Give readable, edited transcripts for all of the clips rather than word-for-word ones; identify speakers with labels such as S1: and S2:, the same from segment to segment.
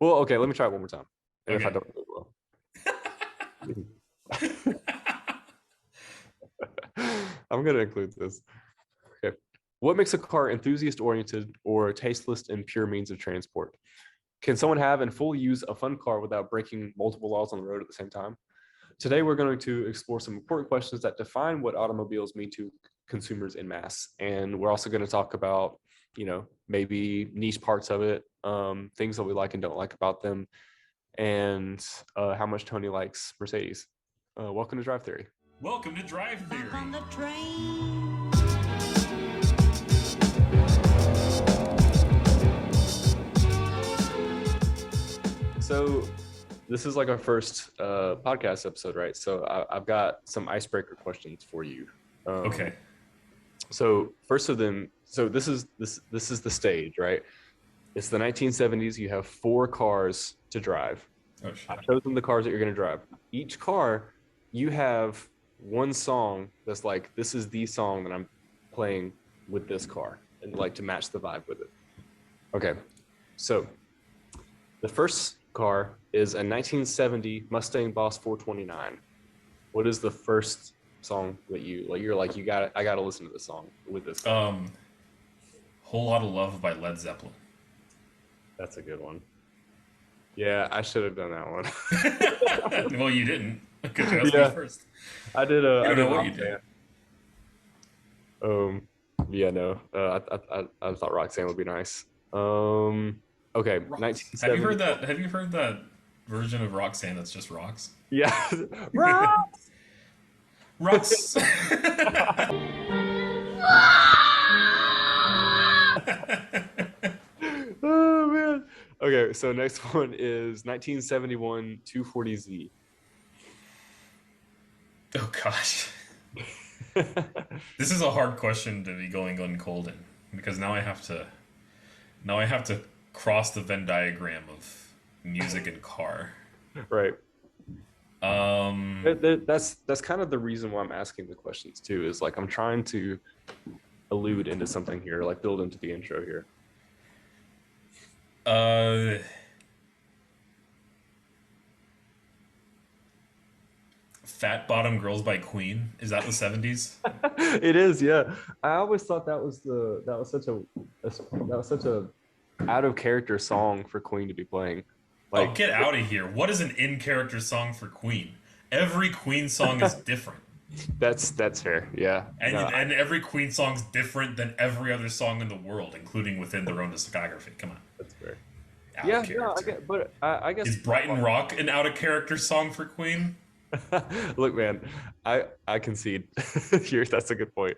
S1: Well, okay, let me try it one more time. And if I
S2: Okay.
S1: don't do well, I'm gonna include this. Okay. What makes a car enthusiast-oriented or tasteless and pure means of transport? Can someone have and fully use a fun car without breaking multiple laws on the road at the same time? Today, we're going to explore some important questions that define what automobiles mean to consumers in mass. And we're also going to talk about, maybe niche parts of it, things that we like and don't like about them, and how much Tony likes Mercedes. Welcome to Drive Theory.
S2: Welcome to Drive Theory.
S3: Back on the train.
S1: So this is like our first podcast episode, right? So I've got some icebreaker questions for you.
S2: Okay.
S1: So first of them, so this is the stage, right? It's the 1970s. You have 4 cars to drive.
S2: Oh shit.
S1: I've chosen the cars that you're going to drive. Each car, you have one song that's like, this is the song that I'm playing with this car, and like to match the vibe with it. Okay. So the first car is a 1970 Mustang Boss 429. What is the first song that you're like, I gotta listen to this song with this car?
S2: Whole Lot of Love by Led Zeppelin.
S1: That's a good one. Yeah, I should have done that one.
S2: Well, you didn't. Because you asked me first.
S1: I did.
S2: I
S1: I
S2: don't
S1: did
S2: know what you did.
S1: Yeah, no. I thought Roxanne would be nice. Okay.
S2: Have you heard that? Have you heard that version of Roxanne that's just rocks?
S1: Yeah. Rocks.
S2: Rocks.
S1: Oh man. Okay, so next one is 1971 240Z.
S2: Oh gosh. This is a hard question to be going on cold in, because now I have to cross the Venn diagram of music and car.
S1: Right. That's kind of the reason why I'm asking the questions too, is like I'm trying to allude into something here, like build into the intro here.
S2: Fat Bottom Girls by Queen. Is that the 70s?
S1: It is, yeah. I always thought that was such a out of character song for Queen to be playing.
S2: Like, oh, get out of here. What is an in-character song for Queen? Every Queen song is different.
S1: That's fair, yeah.
S2: And every Queen song's different than every other song in the world, including within their own discography. Come on.
S1: That's fair.
S2: I guess. Is Brighton Rock an out-of-character song for Queen?
S1: Look, man, I concede. That's a good point.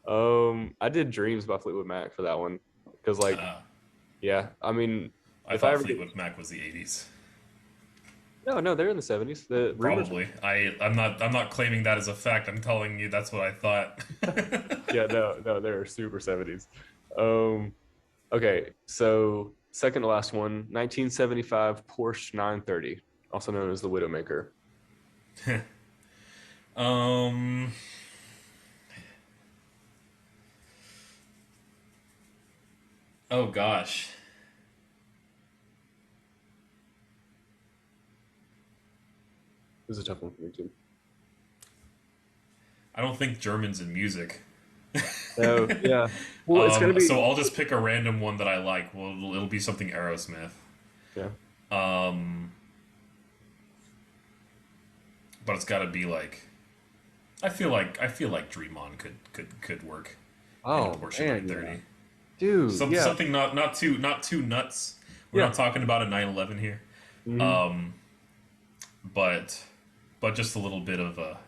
S1: I did Dreams by Fleetwood Mac for that one, because yeah, I mean,
S2: I thought Fleetwood Mac was the 80s.
S1: No, they're in the 70s.
S2: Probably. I'm not claiming that as a fact. I'm telling you that's what I thought.
S1: Yeah, no, they're super 70s. Okay, so second to last one, 1975 Porsche 930, also known as the Widowmaker.
S2: Oh gosh.
S1: This is a tough one for me too.
S2: I don't think German's in music.
S1: Oh, yeah. Well, it's gonna be.
S2: So I'll just pick a random one that I like. Well, it'll be something Aerosmith.
S1: Yeah.
S2: But it's got to be like. I feel like Dream On could work.
S1: Oh,
S2: in a Porsche
S1: man,
S2: 930.
S1: yeah. Dude,
S2: Something not too nuts. We're not talking about a 911 here.
S1: Mm-hmm.
S2: But just a little bit of a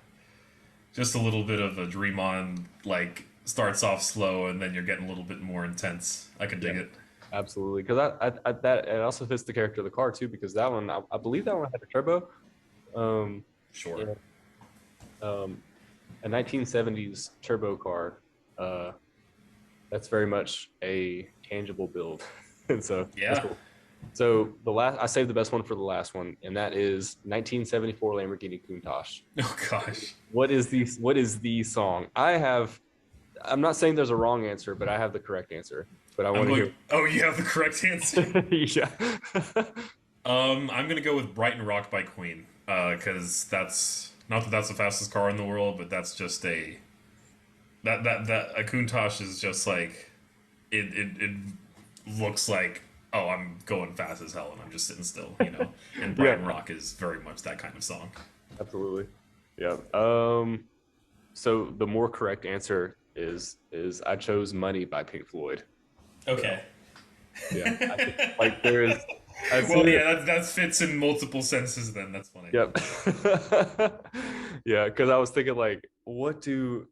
S2: Dream On, like starts off slow and then you're getting a little bit more intense. I could dig it.
S1: Absolutely, because I that it also fits the character of the car too, because that one I believe that one had a turbo.
S2: Sure.
S1: Yeah. A 1970s turbo car. That's very much a tangible build, and so
S2: yeah.
S1: That's cool. So I saved the best one for the last one, and that is 1974 Lamborghini Countach.
S2: Oh gosh.
S1: What is the song? I'm not saying there's a wrong answer, but I have the correct answer. But I want to hear.
S2: Oh, you have the correct answer.
S1: Yeah.
S2: I'm gonna go with Brighton Rock by Queen, because that's not that that's the fastest car in the world, but that's just that a Countach is just like it looks like, oh, I'm going fast as hell and I'm just sitting still, you know. And
S1: Yeah,
S2: Brighton Rock is very much that kind of song.
S1: absolutely. Yeah. So the more correct answer is I chose Money by Pink Floyd.
S2: Okay.
S1: Yeah. Like there's I see
S2: Well,
S1: it.
S2: yeah, that fits in multiple senses. Then that's funny.
S1: Yep. Yeah, because I was thinking like, what do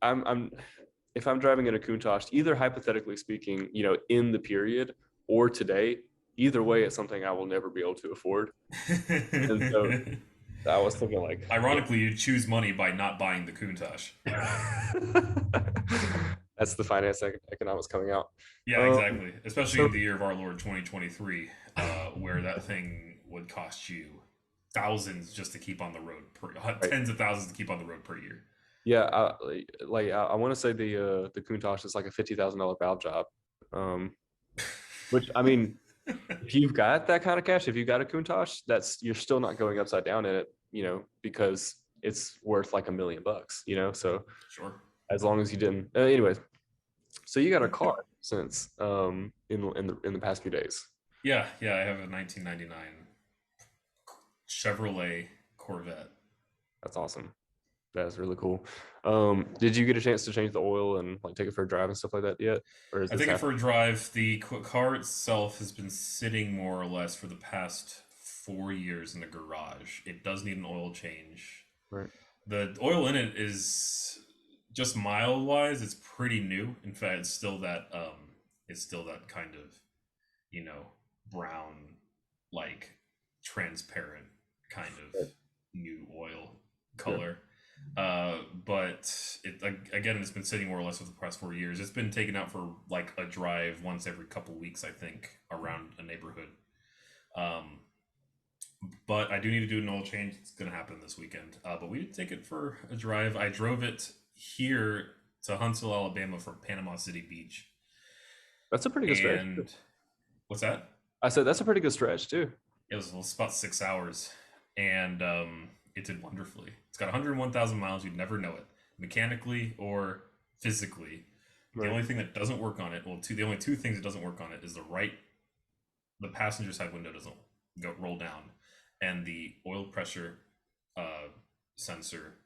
S1: I'm if I'm driving in a Countach, either hypothetically speaking, in the period or today, either way, it's something I will never be able to afford. And so I was thinking like,
S2: Ironically, you choose Money by not buying the Countach.
S1: yeah. That's the finance economics coming out.
S2: Yeah,
S1: Um,
S2: exactly. Especially
S1: so
S2: in the year of our Lord 2023, where that thing would cost you thousands just to keep on the road
S1: right.
S2: tens of thousands to keep on the road per year.
S1: Yeah, I want to say the Countach is like a $50,000 valve job, which I mean, if you've got that kind of cash, if you've got a Countach, you're still not going upside down in it, because it's worth like $1 million, So
S2: Sure.
S1: as long as you didn't, anyways, so you got a car since in the past few days.
S2: Yeah, I have a 1999 Chevrolet Corvette.
S1: That's awesome. That's really cool. Did you get a chance to change the oil and like take it for a drive and stuff like that yet, or is
S2: I
S1: this
S2: take it
S1: happening?
S2: for a drive. The car itself has been sitting more or less for the past 4 years in the garage. It does need an oil change.
S1: Right.
S2: The oil in it is just mile wise, it's pretty new. In fact, it's still that kind of, brown, like transparent kind of
S1: Right.
S2: new oil
S1: Sure.
S2: color. But again, it's been sitting more or less for the past 4 years. It's been taken out for like a drive once every couple weeks, I think, around a neighborhood. Um, but I do need to do an oil change. It's going to happen this weekend. But we did take it for a drive. I drove it here to Huntsville, Alabama from Panama City Beach.
S1: That's a pretty good stretch.
S2: And what's that?
S1: I said that's a pretty good stretch too.
S2: It was about 6 hours, and it did wonderfully. It's got 101,000 miles. You'd never know it, mechanically or physically. The
S1: Right.
S2: only thing that doesn't work on it, the only two things that doesn't work on it is the passenger side window doesn't roll down, and the oil pressure sensor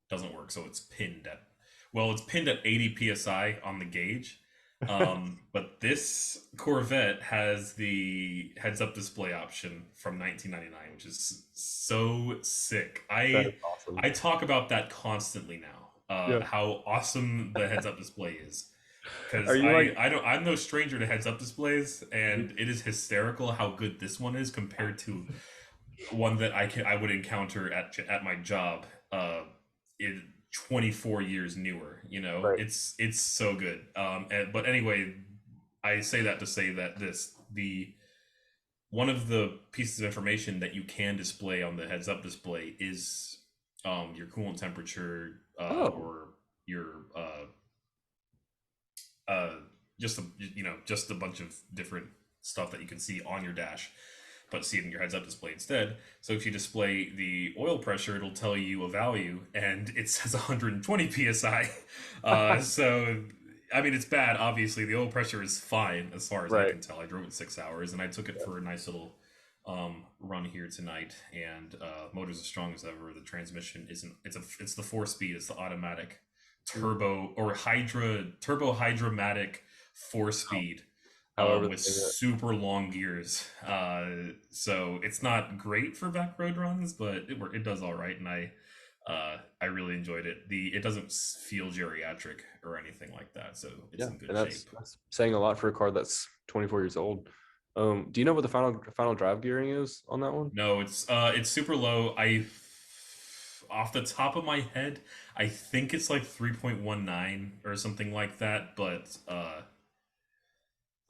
S2: doesn't work. So it's pinned at 80 psi on the gauge. But this Corvette has the heads-up display option from 1999, which is so sick.
S1: That is awesome.
S2: I talk about that constantly now.
S1: Yeah.
S2: How awesome the heads-up display is. Because
S1: Are you
S2: I'm no stranger to heads-up displays, and it is hysterical how good this one is compared to one that I would encounter at my job. It 24 years newer,
S1: Right.
S2: it's so good. But anyway, I say that to say that one of the pieces of information that you can display on the heads-up display is your coolant temperature,
S1: Oh.
S2: or your just a bunch of different stuff that you can see on your dash, but see it in your heads-up display instead. So if you display the oil pressure, it'll tell you a value, and it says 120 psi. So I mean, it's bad. Obviously, the oil pressure is fine as far as I
S1: Right.
S2: can tell. I drove it 6 hours, and I took it for a nice little run here tonight. And motor's as strong as ever. The transmission isn't. It's the 4-speed. It's the automatic turbo or turbo hydromatic 4-speed.
S1: However,
S2: With super long gears. So it's not great for back road runs, but it does all right, and I really enjoyed it. It doesn't feel geriatric or anything like that, so it's in good
S1: and
S2: shape.
S1: that's saying a lot for a car that's 24 years old. Do you know what the final drive gearing is on that one?
S2: No, it's super low. Off the top of my head, I think it's like 3.19 or something like that, but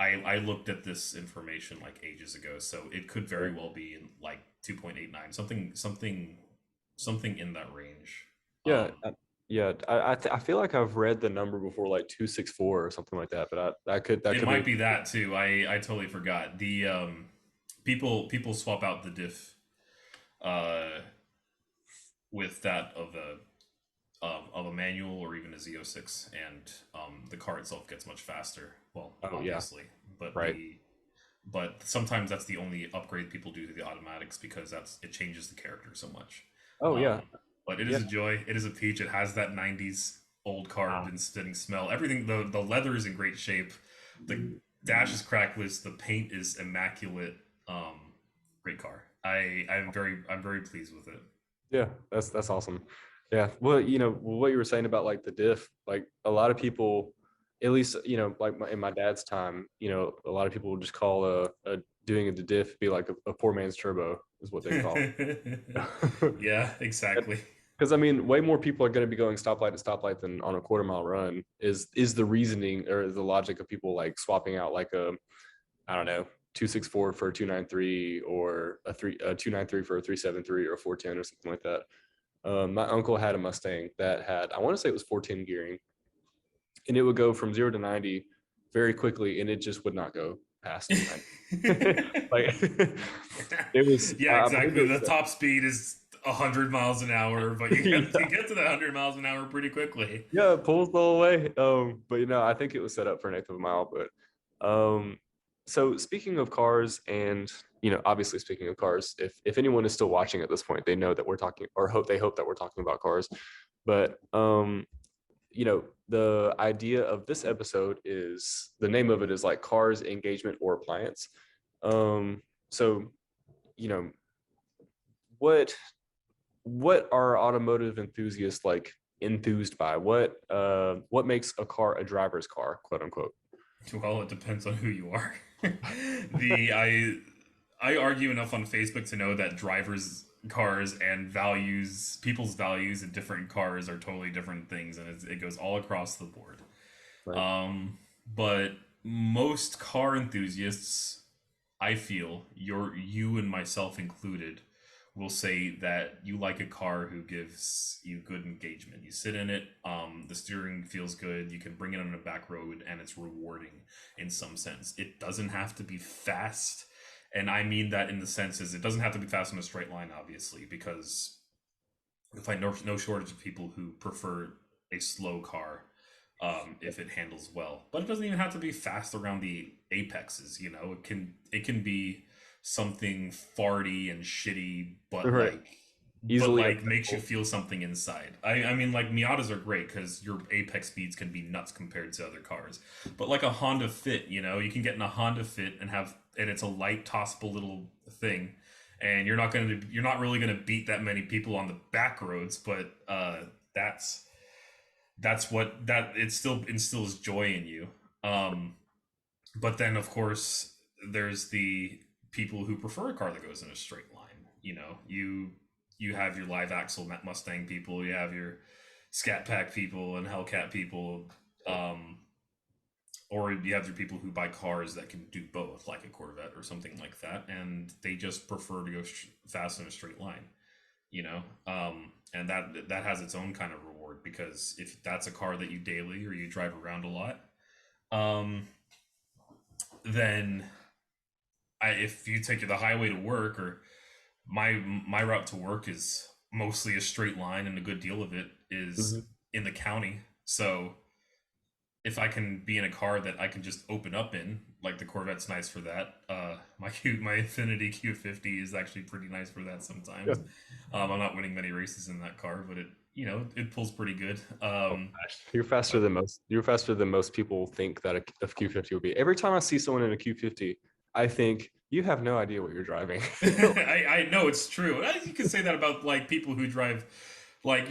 S2: I looked at this information like ages ago, so it could very well be in like 2.89, something in that range.
S1: Yeah, yeah. I feel like I've read the number before, like 264 or something like that. But that could
S2: It might be that too. I totally forgot. The people swap out the diff uh, with that of a manual or even a Z06, and the car itself gets much faster. Well,
S1: Oh yeah,
S2: obviously, but
S1: right.
S2: sometimes that's the only upgrade people do to the automatics because it changes the character so much.
S1: Oh yeah,
S2: But it is
S1: yeah.
S2: a joy. It is a peach. It has that '90s old car
S1: Wow.
S2: been sitting smell. Everything, the leather is in great shape. The dash is crackless. The paint is immaculate. Great car. I'm very pleased with it.
S1: Yeah, that's awesome. Yeah. Well, what you were saying about like the diff, like a lot of people, at least, like in my dad's time, a lot of people would just call doing the diff be like a poor man's turbo is what they call it.
S2: Yeah, exactly.
S1: Because I mean, way more people are going to be going stoplight to stoplight than on a quarter-mile run. Is the reasoning or the logic of people like swapping out like I don't know, 264 for a 293 or a 293 for a 373 or a 410 or something like that. My uncle had a Mustang that had, I want to say it was 410 gearing, and it would go from 0 to 90 very quickly, and it just would not go past 90. Like it was,
S2: Yeah,
S1: I believe
S2: exactly.
S1: it
S2: The
S1: was,
S2: top speed is 100 miles an hour, but you
S1: yeah,
S2: get to that 100 miles an hour pretty quickly.
S1: yeah, it pulls the whole way. But I think it was set up for an eighth of a mile. But so speaking of cars, and obviously speaking of cars, if anyone is still watching at this point, they know that we're talking, or hope that we're talking about cars. But the idea of this episode is, the name of it is like cars, engagement, or appliance. So you know what are automotive enthusiasts like enthused by? What makes a car a driver's car, quote unquote?
S2: Well, it depends on who you are. the I argue enough on Facebook to know that drivers cars and people's values in different cars are totally different things, and it goes all across the board.
S1: Right.
S2: But most car enthusiasts, I feel, you and myself included, will say that you like a car who gives you good engagement. You sit in it, the steering feels good, you can bring it on a back road, and it's rewarding in some sense. It doesn't have to be fast, and I mean that in the sense is it doesn't have to be fast in a straight line, obviously, because you'll find no shortage of people who prefer a slow car if it handles well. But it doesn't even have to be fast around the apexes. It can be something farty and shitty, but
S1: Right.
S2: like
S1: Easily
S2: makes you
S1: accessible.
S2: feel something inside. I mean, like, Miatas are great because your apex speeds can be nuts compared to other cars. But like a Honda Fit, you can get in a Honda Fit and it's a light tossable little thing, and you're not really gonna beat that many people on the back roads, but that's what that it still instills joy in you. But then, of course, there's the people who prefer a car that goes in a straight line. You have your live axle Mustang people, you have your Scat Pack people and Hellcat people, or you have your people who buy cars that can do both, like a Corvette or something like that, and they just prefer to go fast in a straight line. And that has its own kind of reward, because if that's a car that you daily or you drive around a lot, then if you take the highway to work, or my route to work is mostly a straight line, and a good deal of it is in the county. So if I can be in a car that I can just open up in, like the Corvette's nice for that. My Infiniti Q50 is actually pretty nice for that sometimes.
S1: Yeah.
S2: I'm not winning many races in that car, but it pulls pretty good.
S1: You're faster than most. You're faster than most people think that a Q50 would be. Every time I see someone in a Q50, I think you have no idea what you're driving.
S2: I know it's true. You can say that about like people who drive, like,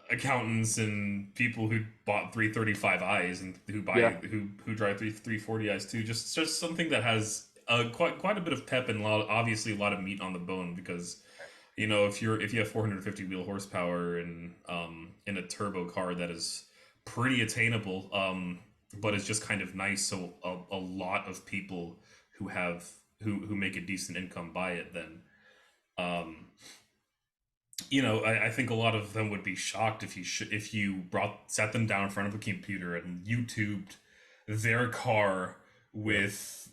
S2: accountants and people who bought 335i's and who buy who drive 340i's too. Just something that has quite a bit of pep and obviously a lot of meat on the bone, because if you have 450 wheel horsepower and in a turbo car, that is pretty attainable, but it's just kind of nice. So a lot of people who make a decent income buy it, then I think a lot of them would be shocked if you sat them down in front of a computer and YouTubed their car with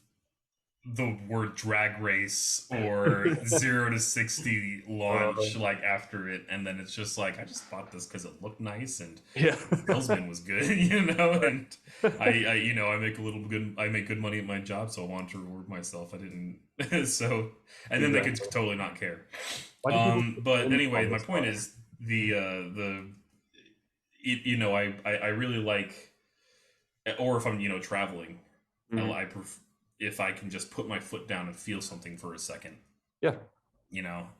S2: the word drag race or 0 to 60 launch like after it, and then it's just like I just bought this because it looked nice and
S1: Yeah.
S2: the salesman was good, and I make good money at my job, so I want to reward myself. I didn't so and then they could totally not care.
S1: Why do people
S2: But
S1: depend
S2: anyway,
S1: on
S2: my
S1: this
S2: point
S1: car?
S2: is I really like, or if I'm traveling,
S1: Mhm.
S2: if I can just put my foot down and feel something for a second,
S1: Yeah.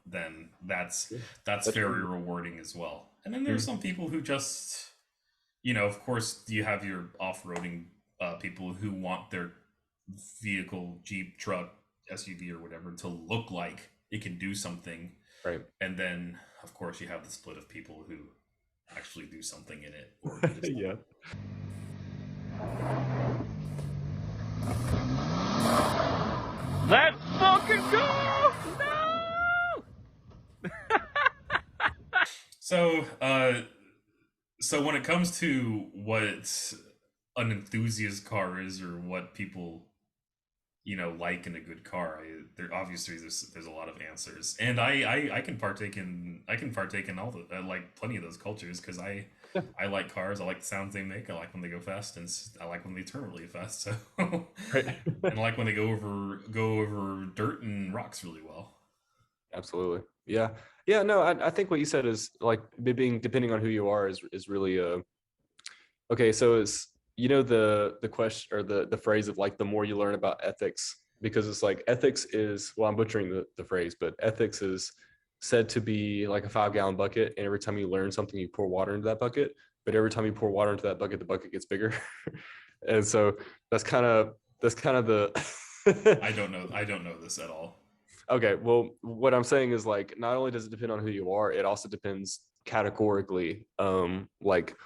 S2: then that's
S1: Yeah. That's
S2: very
S1: true.
S2: rewarding as well. And then there's
S1: Mhm.
S2: some people who just, of course, you have your off-roading people who want their vehicle, Jeep, truck, SUV, or whatever, to look like it can do something.
S1: Right.
S2: And then, of course, you have the split of people who actually do something in it, or who just
S1: Yeah.
S4: Let's fucking go! No!
S2: So when it comes to what an enthusiast car is, or what people like in a good car, there obviously there's a lot of answers, and I can partake in all the like plenty of those cultures, because
S1: Yeah.
S2: I like cars. I like the sounds they make. I like when they go fast, and I like when they turn really fast. So
S1: Right.
S2: and I like when they go over dirt and rocks really well.
S1: Absolutely. Yeah. Yeah. No, I think what you said is like being depending on who you are is really okay. So it's the question or the phrase of like the more you learn about ethics, because it's like ethics is, well, I'm butchering the phrase, but ethics is said to be like a 5-gallon bucket, and every time you learn something you pour water into that bucket, but every time you pour water into that bucket the bucket gets bigger. And so that's kind of the
S2: I don't know this at all.
S1: Okay, well, what I'm saying is like not only does it depend on who you are, it also depends categorically. Like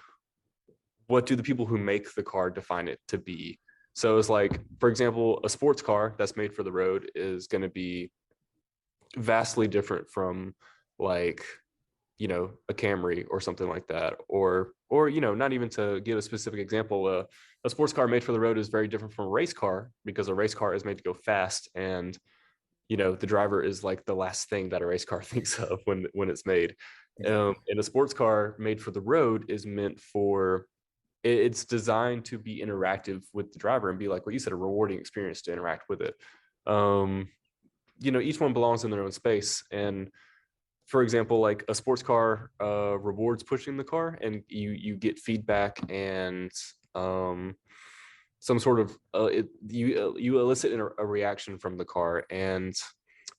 S1: what do the people who make the car define it to be? So it's like, for example, a sports car that's made for the road is going to be vastly different from like a Camry or something like that, or not even to give a specific example, a sports car made for the road is very different from a race car, because a race car is made to go fast, and the driver is like the last thing that a race car thinks of when it's made.
S2: Exactly.
S1: And a sports car made for the road is meant for it's designed to be interactive with the driver and be like what you said, a rewarding experience to interact with it. um each one belongs in their own space. And for example, like a sports car rewards pushing the car, and you get feedback and some sort of you elicit a reaction from the car. And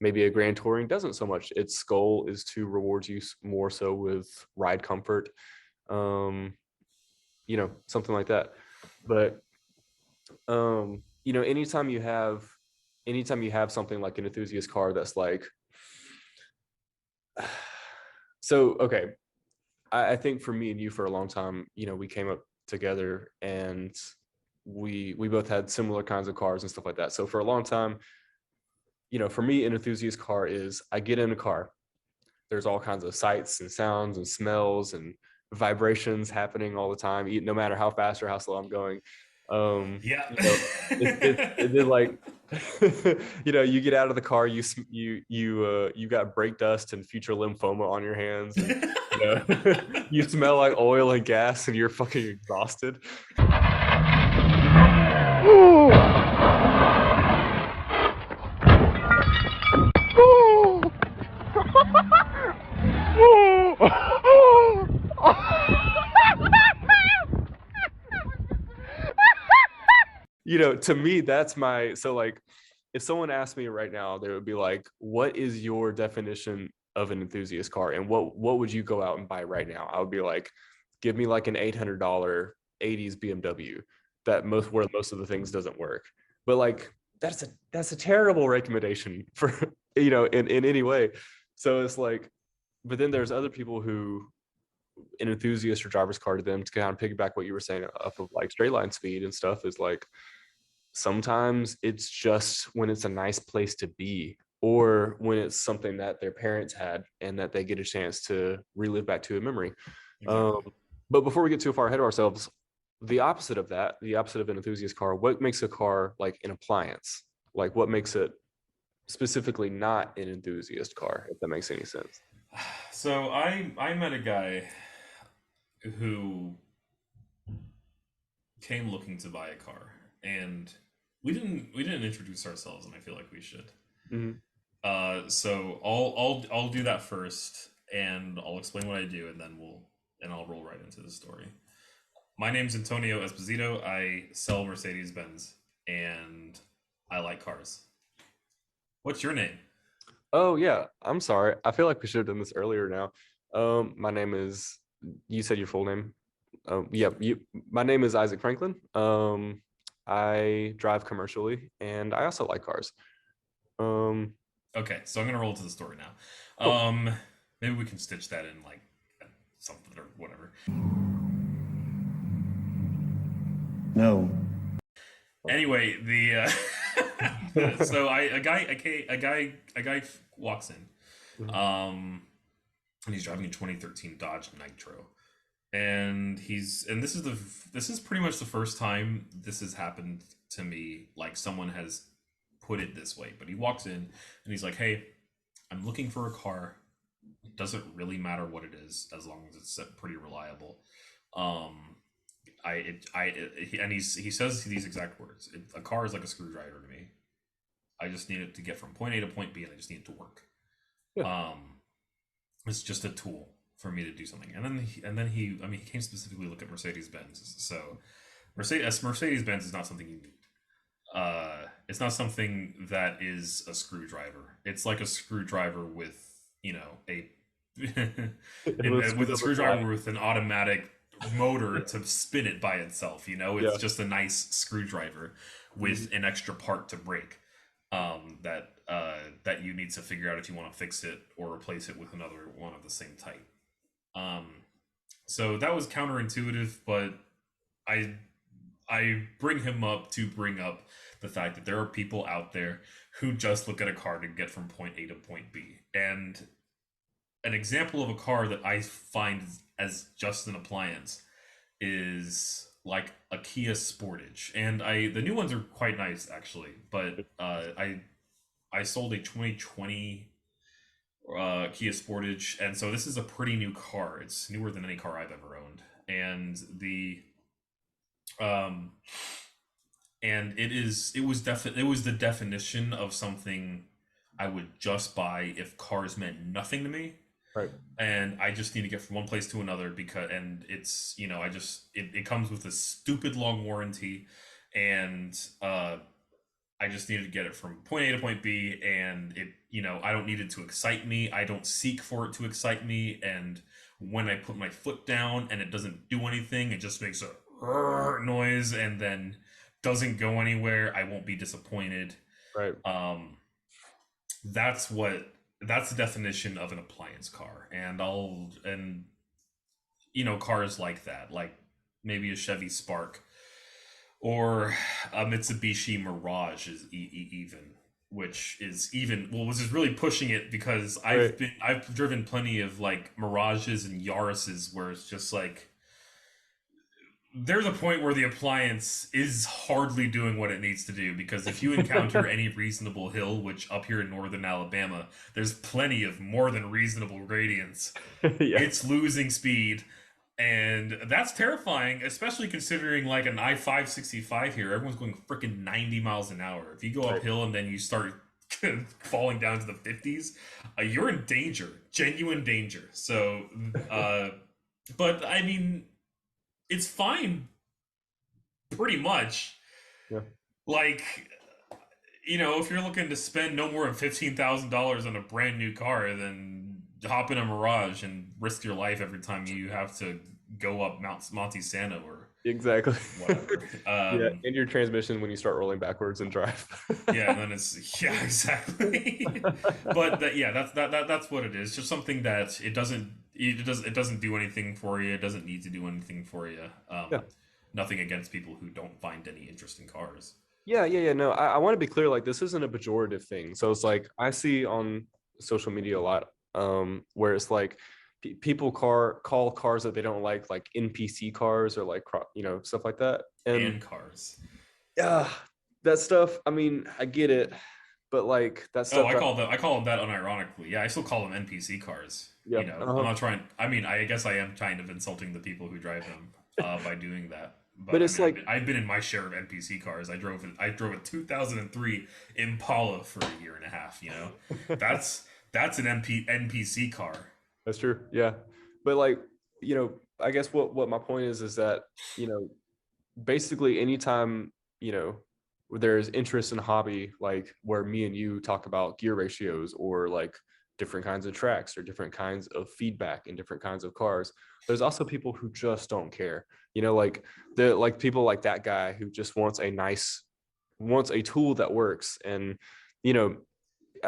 S1: maybe a Grand Touring doesn't so much. Its goal is to reward you more so with ride comfort, um something like that. But anytime you have something like an enthusiast car that's like so okay, I think for me and you, for a long time, we came up together, and we both had similar kinds of cars and stuff like that. So for a long time, for me, an enthusiast car is I get in a car, there's all kinds of sights and sounds and smells and vibrations happening all the time, no matter how fast or how slow I'm going.
S2: Yeah.
S1: It did like you get out of the car, you got brake dust and future lymphoma on your hands, and you smell like oil and gas, and you're fucking exhausted. To me, that's my, so like, if someone asked me right now, they would be like, what is your definition of an enthusiast car, and what would you go out and buy right now? I would be like, give me like an $800 80s BMW where most of the things doesn't work. But like that's a terrible recommendation for in any way. So it's like, but then there's other people who an enthusiast or driver's car to them, to kind of piggyback what you were saying up of like straight line speed and stuff, is like sometimes it's just when it's a nice place to be, or when it's something that their parents had and that they get a chance to relive back to a memory.
S2: Exactly.
S1: But before we get too far ahead of ourselves, the opposite of an enthusiast car, what makes a car like an appliance? Like, what makes it specifically not an enthusiast car, if that makes any sense.
S2: So I met a guy who came looking to buy a car, and we didn't introduce ourselves, and I feel like we should.
S1: Mhm.
S2: So I'll do that first, and I'll explain what I do, and then I'll roll right into the story. My name's Antonio Esposito. I sell Mercedes-Benz, and I like cars. What's your name?
S1: Oh yeah, I'm sorry. I feel like we should have done this earlier now. My name is. You said your full name. Yeah, My name is Isaac Franklin. I drive commercially, and I also like cars.
S2: Okay, so I'm gonna roll to the story now.
S1: Cool.
S2: Maybe we can stitch that in like something or whatever.
S5: No.
S2: Anyway, so a guy walks in, and he's driving a 2013 Dodge Nitro, and this is pretty much the first time this has happened to me. Like, someone has put it this way, but he walks in and he's like, "Hey, I'm looking for a car. It doesn't really matter what it is, as long as it's pretty reliable." He says these exact words: "A car is like a screwdriver to me. I just need it to get from point A to point B, and I just need it to work.
S1: Yeah.
S2: It's just a tool for me to do something." And then he came specifically look at Mercedes-Benz. So Mercedes-Benz is not something you need. It's not something that is a screwdriver. It's like a screwdriver with, with a screwdriver with an automatic motor to spin it by itself. It's just a nice screwdriver with an extra part to break, that you need to figure out if you want to fix it or replace it with another one of the same type. So that was counterintuitive, but I bring him up to bring up the fact that there are people out there who just look at a car to get from point A to point B. And an example of a car that I find as just an appliance is like a Kia Sportage. And the new ones are quite nice, actually, but I sold a 2020 Kia Sportage, and so this is a pretty new car. It's newer than any car I've ever owned. And it was the definition of something I would just buy if cars meant nothing to me.
S1: Right.
S2: And I just need to get from one place to another it's, it comes with a stupid long warranty, and I just needed to get it from point A to point B, and I don't need it to excite me. I don't seek for it to excite me. And when I put my foot down and it doesn't do anything, it just makes a noise and then doesn't go anywhere, I won't be disappointed.
S1: Right.
S2: That's the definition of an appliance car. And cars like that, like maybe a Chevy Spark or a Mitsubishi Mirage is which is really pushing it, because I've driven plenty of like Mirages and Yaris's where it's just like, there's a point where the appliance is hardly doing what it needs to do, because if you encounter any reasonable hill, which up here in northern Alabama, there's plenty of more than reasonable gradients, It's losing speed. And that's terrifying, especially considering like an I-565 here. Everyone's going freaking 90 miles an hour. If you go uphill and then you start falling down to the 50s, you're in danger, genuine danger. So, but I mean, it's fine, pretty much.
S1: Yeah.
S2: Like, if you're looking to spend no more than $15,000 on a brand new car, then hop in a Mirage and risk your life every time you have to go up Monte Sano or
S1: exactly
S2: whatever.
S1: In your transmission when you start rolling backwards and drive.
S2: Yeah, and then exactly. But that's what it is. Just something that it doesn't do anything for you. It doesn't need to do anything for you. Nothing against people who don't find any interest in cars.
S1: Yeah. No, I want to be clear. Like, this isn't a pejorative thing. So it's like, I see on social media a lot, where it's like people call cars that they don't like NPC cars, or like, stuff like that. And
S2: cars.
S1: Yeah. that stuff. I mean, I get it, but like that
S2: Oh,
S1: stuff.
S2: I call them that unironically. Yeah, I still call them NPC cars.
S1: Yeah.
S2: You know, I'm not trying. I mean, I guess I am kind of insulting the people who drive them by doing that.
S1: But
S2: But I
S1: it's
S2: mean,
S1: like,
S2: I've been in my share of NPC cars. I drove a 2003 Impala for a year and a half. You know, that's an NPC car.
S1: that's true. Yeah. But like, I guess what my point is that, basically anytime, where there's interest in hobby, like where me and you talk about gear ratios or like different kinds of tracks or different kinds of feedback and different kinds of cars, there's also people who just don't care. Like people like that guy who just wants a tool that works. And, you know,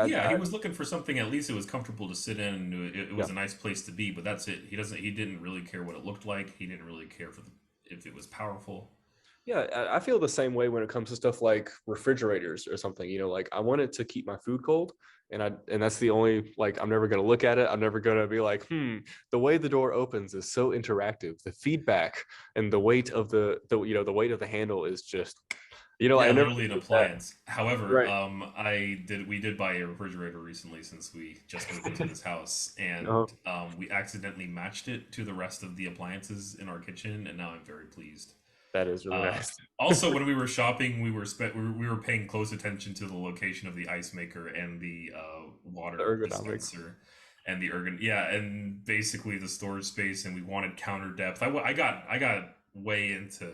S2: Yeah, he was looking for something. At least it was comfortable to sit in. And it
S1: yeah.
S2: was a nice place to be. But that's it. He didn't really care what it looked like. He didn't really care if it was powerful.
S1: Yeah, I feel the same way when it comes to stuff like refrigerators or something. Like I want it to keep my food cold, and that's the only, like, I'm never gonna look at it. I'm never gonna be like, the way the door opens is so interactive. The feedback and the weight of the weight of the handle is just, I
S2: Yeah,
S1: never
S2: literally an
S1: did that.
S2: appliance. However,
S1: Right.
S2: we did buy a refrigerator recently since we just moved into this house,
S1: Uh,
S2: and we accidentally matched it to the rest of the appliances in our kitchen, and now I'm very pleased.
S1: that is really
S2: Uh,
S1: nice.
S2: Also, when we were shopping, we were paying close attention to the location of the ice maker and the
S1: The
S2: water
S1: ergonomics.
S2: dispenser and yeah, and basically the storage space, and we wanted counter depth. I got way into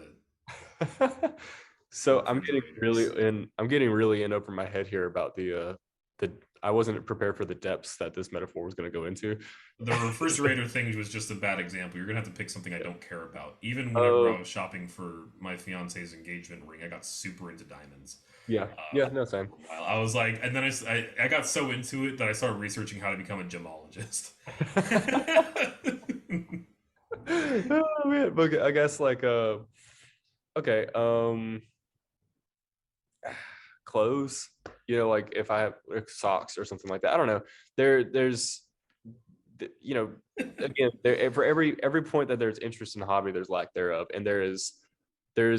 S1: So
S2: refrigerators.
S1: I'm getting really in over my head here about the I wasn't prepared for the depths that this metaphor was going to go into.
S2: The refrigerator thing was just a bad example. You're gonna have to pick something I don't care about. Even whenever I
S1: Oh,
S2: was shopping for my fiance's engagement ring, I got super into diamonds.
S1: yeah. Yeah, no, same.
S2: For a while. I was like, and then I got so into it that I started researching how to become a gemologist.
S1: Oh man, but I guess like okay, clothes, like if I have like socks or something like that. I don't know. There's again, for every point that there's interest in the hobby, there's lack thereof, and there's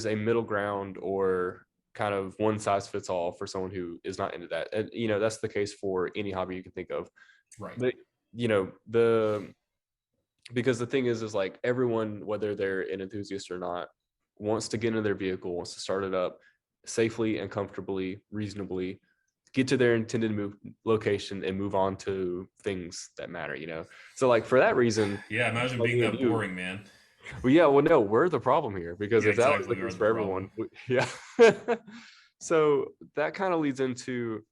S1: a middle ground or kind of one size fits all for someone who is not into that. And that's the case for any hobby you can think of.
S2: Right.
S1: But the because the thing is like everyone, whether they're an enthusiast or not, wants to get into their vehicle, wants to start it up safely and comfortably, reasonably, get to their intended location and move on to things that matter. So like for that reason,
S2: Yeah, imagine
S1: like
S2: being
S1: me and
S2: that
S1: you,
S2: boring, man.
S1: well, yeah, well, no, we're the problem here, because
S2: Yeah,
S1: if that was the
S2: exactly. We are
S1: case
S2: the
S1: for everyone,
S2: problem.
S1: yeah. So that kind of leads into,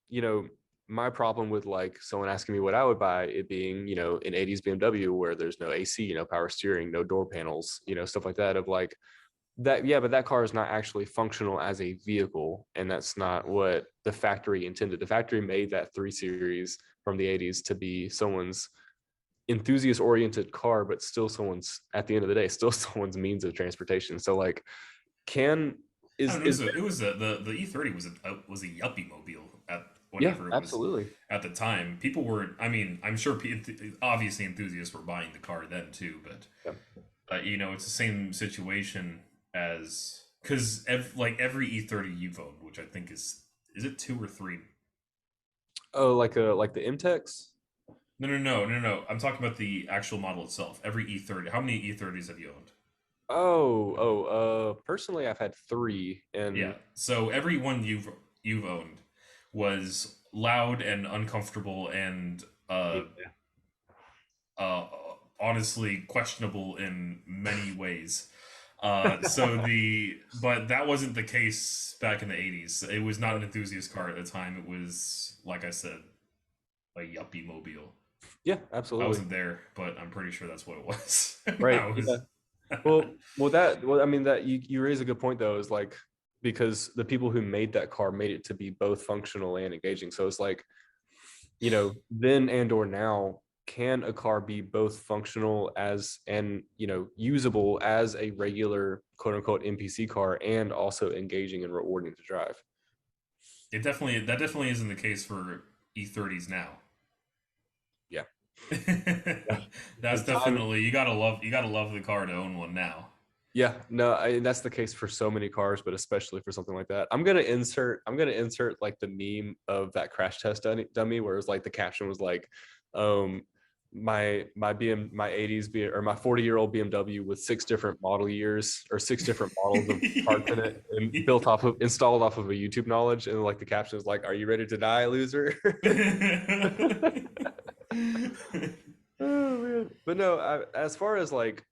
S1: you know, my problem with like someone asking me what I would buy, it being, an 80s BMW where there's no AC, power steering, no door panels, stuff like that, of like that. Yeah, but that car is not actually functional as a vehicle. And that's not what the factory intended. The factory made that 3 Series from the 80s to be someone's enthusiast oriented car, but still someone's, at the end of the day, still someone's means of transportation. So like, can
S2: I don't know,
S1: is
S2: it was the E30 was a yuppie mobile at
S1: yeah,
S2: whenever it was
S1: absolutely.
S2: at the time. People were, I mean, I'm sure obviously enthusiasts were buying the car then too, but
S1: Yeah.
S2: it's the same situation as because every E30 you've owned, which I think is it 2 or 3?
S1: Oh, like the MTEX.
S2: No. I'm talking about the actual model itself. Every E30. How many E30s have you owned?
S1: Personally, I've had 3,
S2: Yeah.
S1: and
S2: So every one you've owned was loud and uncomfortable and
S1: yeah,
S2: uh, honestly questionable in many ways. But that wasn't the case back in the 80s. It was not an enthusiast car at the time. It was, like I said, a yuppie mobile.
S1: yeah,
S2: I
S1: absolutely.
S2: wasn't there, but I'm pretty sure that's what it was.
S1: Right.
S2: I
S1: Yeah.
S2: was.
S1: Well, I mean, that you raise a good point though, is like, because the people who made that car made it to be both functional and engaging. So it's like, then and or now, can a car be both functional as and usable as a regular quote unquote NPC car, and also engaging and rewarding to drive?
S2: That definitely isn't the case for E30s now.
S1: Yeah.
S2: That's
S1: The time
S2: definitely you gotta love the car to own one now.
S1: Yeah, no, that's the case for so many cars, but especially for something like that. I'm gonna insert like the meme of that crash test dummy where it was like the caption was like, um, my 80s or my 40-year-old BMW with 6 different model years or 6 different models of parts in it and installed off of a YouTube knowledge, and like the caption is like, "Are you ready to die, loser?" Oh man, but no, as far as like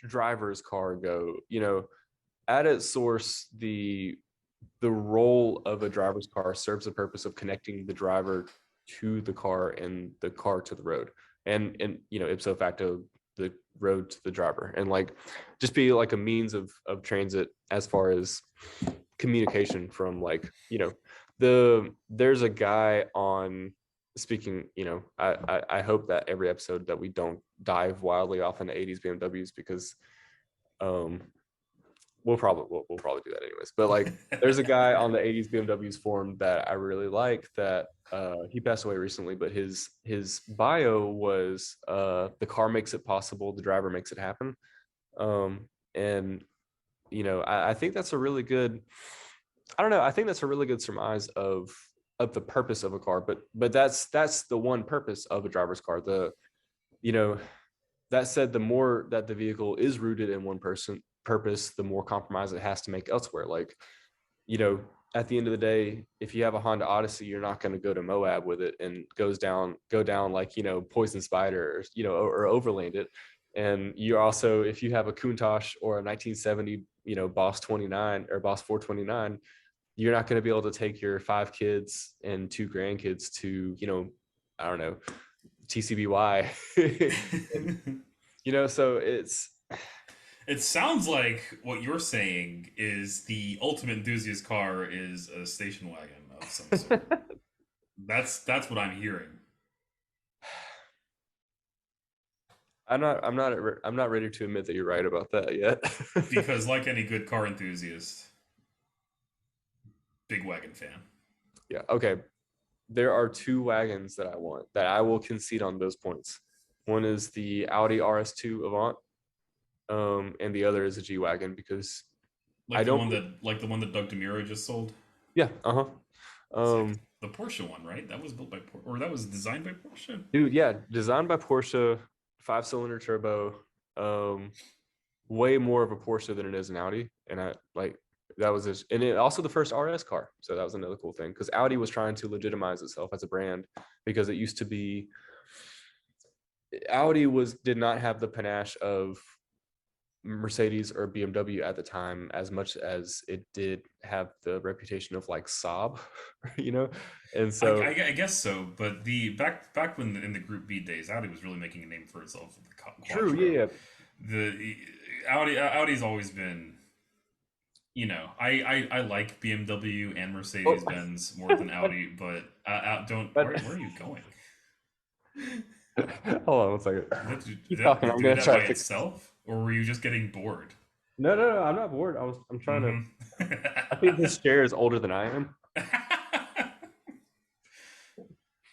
S1: driver's car go, at its source, the role of a driver's car serves the purpose of connecting the driver to the car and the car to the road, and ipso facto the road to the driver, and like just be like a means of transit as far as communication from like there's a guy on speaking, I hope that every episode that we don't dive wildly off into 80s BMWs because um we'll probably do that anyways, but like there's a guy on the 80s BMWs forum that I really like that he passed away recently, but his bio was the car makes it possible, the driver makes it happen. And I think that's a really good, I don't know, I think that's a really good surmise of the purpose of a car, but that's the one purpose of a driver's car. You know that said, the more that the vehicle is rooted in one person purpose, the more compromise it has to make elsewhere. Like, at the end of the day, if you have a Honda Odyssey, you're not going to go to Moab with it and go down like, Poison Spider, or overland it. And you also, if you have a Countach or a 1970, Boss 29 or Boss 429, you're not going to be able to take your 5 kids and 2 grandkids to, I don't know, TCBY. So
S2: It sounds like what you're saying is the ultimate enthusiast car is a station wagon of some sort. That's what I'm hearing.
S1: I'm not ready to admit that you're right about that yet.
S2: Because like any good car enthusiast, big wagon fan.
S1: Yeah. Okay. There are 2 wagons that I want that I will concede on those points. One is the Audi RS2 Avant, and the other is a G wagon because
S2: the one that Doug DeMuro just sold.
S1: Yeah.
S2: Like the Porsche one, right? That was built by Porsche, or that was designed by Porsche.
S1: Dude, yeah, designed by Porsche, 5-cylinder turbo, way more of a Porsche than it is an Audi, and that was and it also the first RS car, so that was another cool thing because Audi was trying to legitimize itself as a brand because it used to be Audi did not have the panache of Mercedes or BMW at the time as much as it did have the reputation of like Saab, and so
S2: I guess so. But the back when in the Group B days, Audi was really making a name for itself with the Quattro.
S1: True, yeah.
S2: The Audi's always been, I like BMW and Mercedes Benz more than Audi, but where are you going?
S1: Hold on one second.
S2: Did that do that by itself, or were you just getting bored?
S1: No, I'm not bored. I'm trying to. I think this chair is older than I am.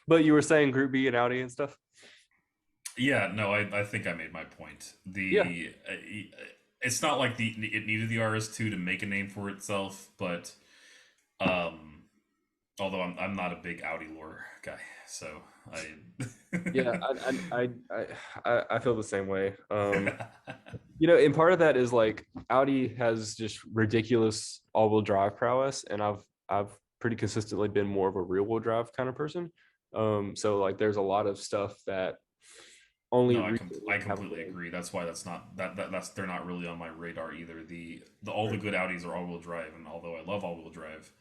S1: But you were saying Group B and Audi and stuff.
S2: Yeah, no, I think I made my point. It's not like it needed the RS2 to make a name for itself, but although I'm not a big Audi lore guy, so
S1: yeah, I feel the same way. And part of that is like Audi has just ridiculous all-wheel drive prowess, and I've pretty consistently been more of a rear-wheel drive kind of person. So like there's a lot of stuff that only
S2: I completely agree. That's why that's they're not really on my radar either. All the good Audis are all-wheel drive, and although I love all-wheel drive,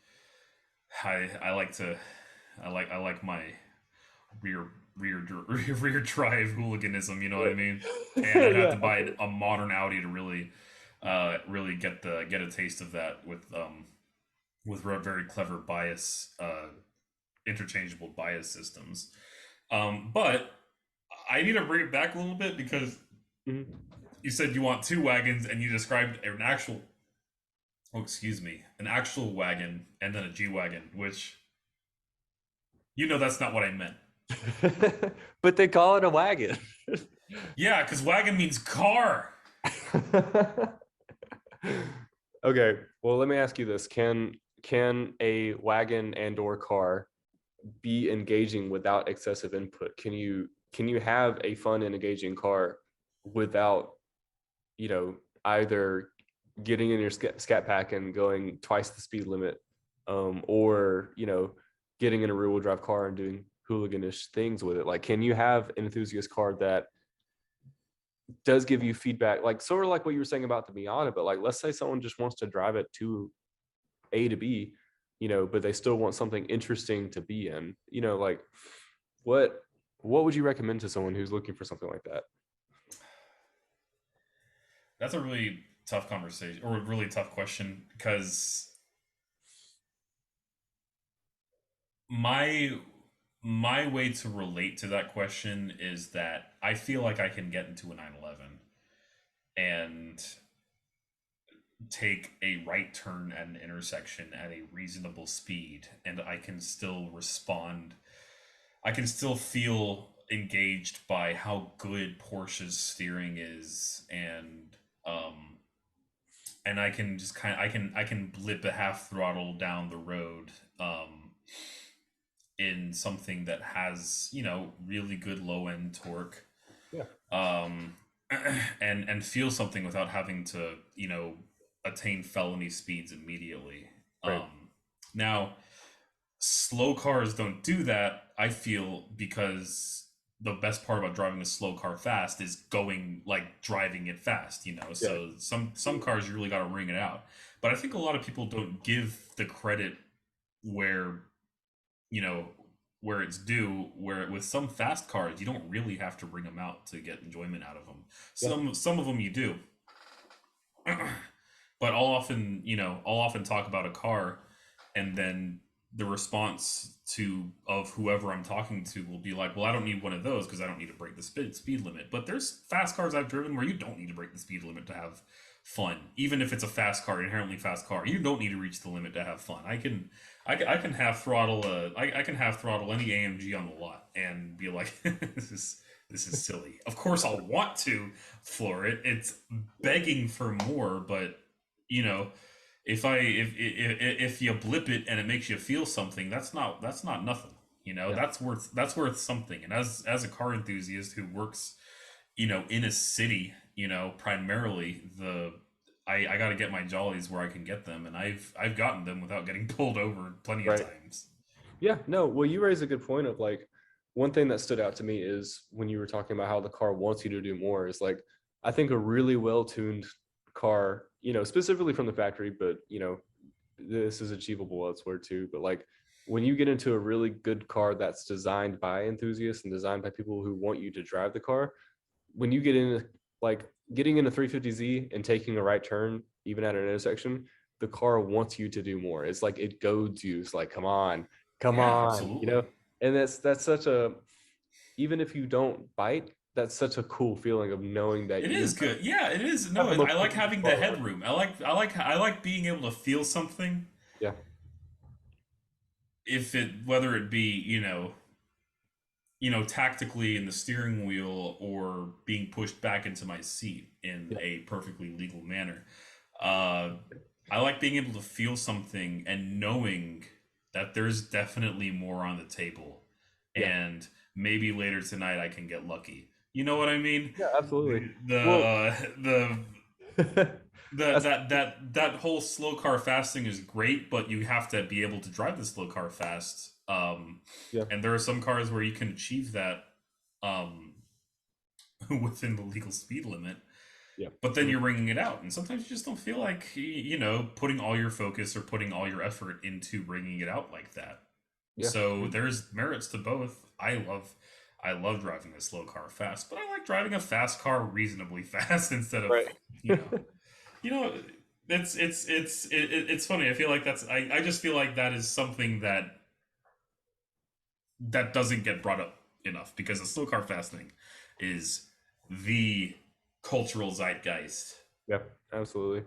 S2: I like my rear drive hooliganism, you know what I mean? And I'd have to buy a modern Audi to really get a taste of that with very clever bias interchangeable bias systems. But I need to bring it back a little bit because you said you want 2 wagons and you described an actual wagon and then a G wagon, which that's not what I meant.
S1: But they call it a wagon.
S2: Yeah, because wagon means car.
S1: Okay, well, let me ask you this. Can a wagon and or car be engaging without excessive input? Can you have a fun and engaging car without, either getting in your scat pack and going twice the speed limit, or getting in a rear-wheel drive car and doing hooliganish things with it? Like, can you have an enthusiast car that does give you feedback, like sort of like what you were saying about the Miata, but like let's say someone just wants to drive it to A to B, but they still want something interesting to be in, like what would you recommend to someone who's looking for something like that?
S2: That's a really tough conversation, or a really tough question, because my my way to relate to that question is that I feel like I can get into a 911 and take a right turn at an intersection at a reasonable speed, and I can still respond. I can still feel engaged by how good Porsche's steering is, um and I can just I can blip a half throttle down the road, in something that has, really good low end torque,
S1: Yeah.
S2: um and feel something without having to, attain felony speeds immediately.
S1: Right.
S2: Now, slow cars don't do that, I feel, because the best part about driving a slow car fast is going, like, driving it fast, so some cars you really got to ring it out. But I think a lot of people don't give the credit where, you know where it's due, where with some fast cars you don't really have to ring them out to get enjoyment out of them. Some of them you do. But I'll often talk about a car, and then the response of whoever I'm talking to will be like, well, I don't need one of those because I don't need to break the speed limit. But there's fast cars I've driven where you don't need to break the speed limit to have fun. Even if it's a fast car, inherently fast car, you don't need to reach the limit to have fun. I can half throttle I can half throttle any AMG on the lot and be like, this is silly. Of course I'll want to floor it. It's begging for more, but if you blip it and it makes you feel something, that's not nothing. That's worth something. And as a car enthusiast who works, in a city, primarily, I got to get my jollies where I can get them, and I've gotten them without getting pulled over plenty of times.
S1: Yeah, no, well, you raise a good point of like, one thing that stood out to me is when you were talking about how the car wants you to do more is like, I think a really well-tuned car, specifically from the factory, but this is achievable elsewhere too. But like when you get into a really good car that's designed by enthusiasts and designed by people who want you to drive the car, when you get in, like getting in a 350Z and taking a right turn, even at an intersection, the car wants you to do more. It's like it goads you. It's like, come on,
S2: Absolutely.
S1: and that's such a, even if you don't bite, that's such a cool feeling of knowing that
S2: It is good. Yeah, it is. No, I like having the headroom. I like being able to feel something.
S1: Yeah.
S2: Whether it be, tactically in the steering wheel or being pushed back into my seat in a perfectly legal manner. I like being able to feel something and knowing that there's definitely more on the table, and maybe later tonight I can get lucky. You know what I mean?
S1: Yeah, absolutely.
S2: That whole slow car fasting is great, but you have to be able to drive the slow car fast. And there are some cars where you can achieve that, within the legal speed limit.
S1: Yeah.
S2: But then you're ringing it out, and sometimes you just don't feel like putting all your focus or putting all your effort into ringing it out like that. Yeah. So there's merits to both. I love driving a slow car fast, but I like driving a fast car reasonably fast instead of it's funny. I feel like I just feel like that is something that doesn't get brought up enough, because the slow car fasting is the cultural zeitgeist.
S1: Yep, absolutely.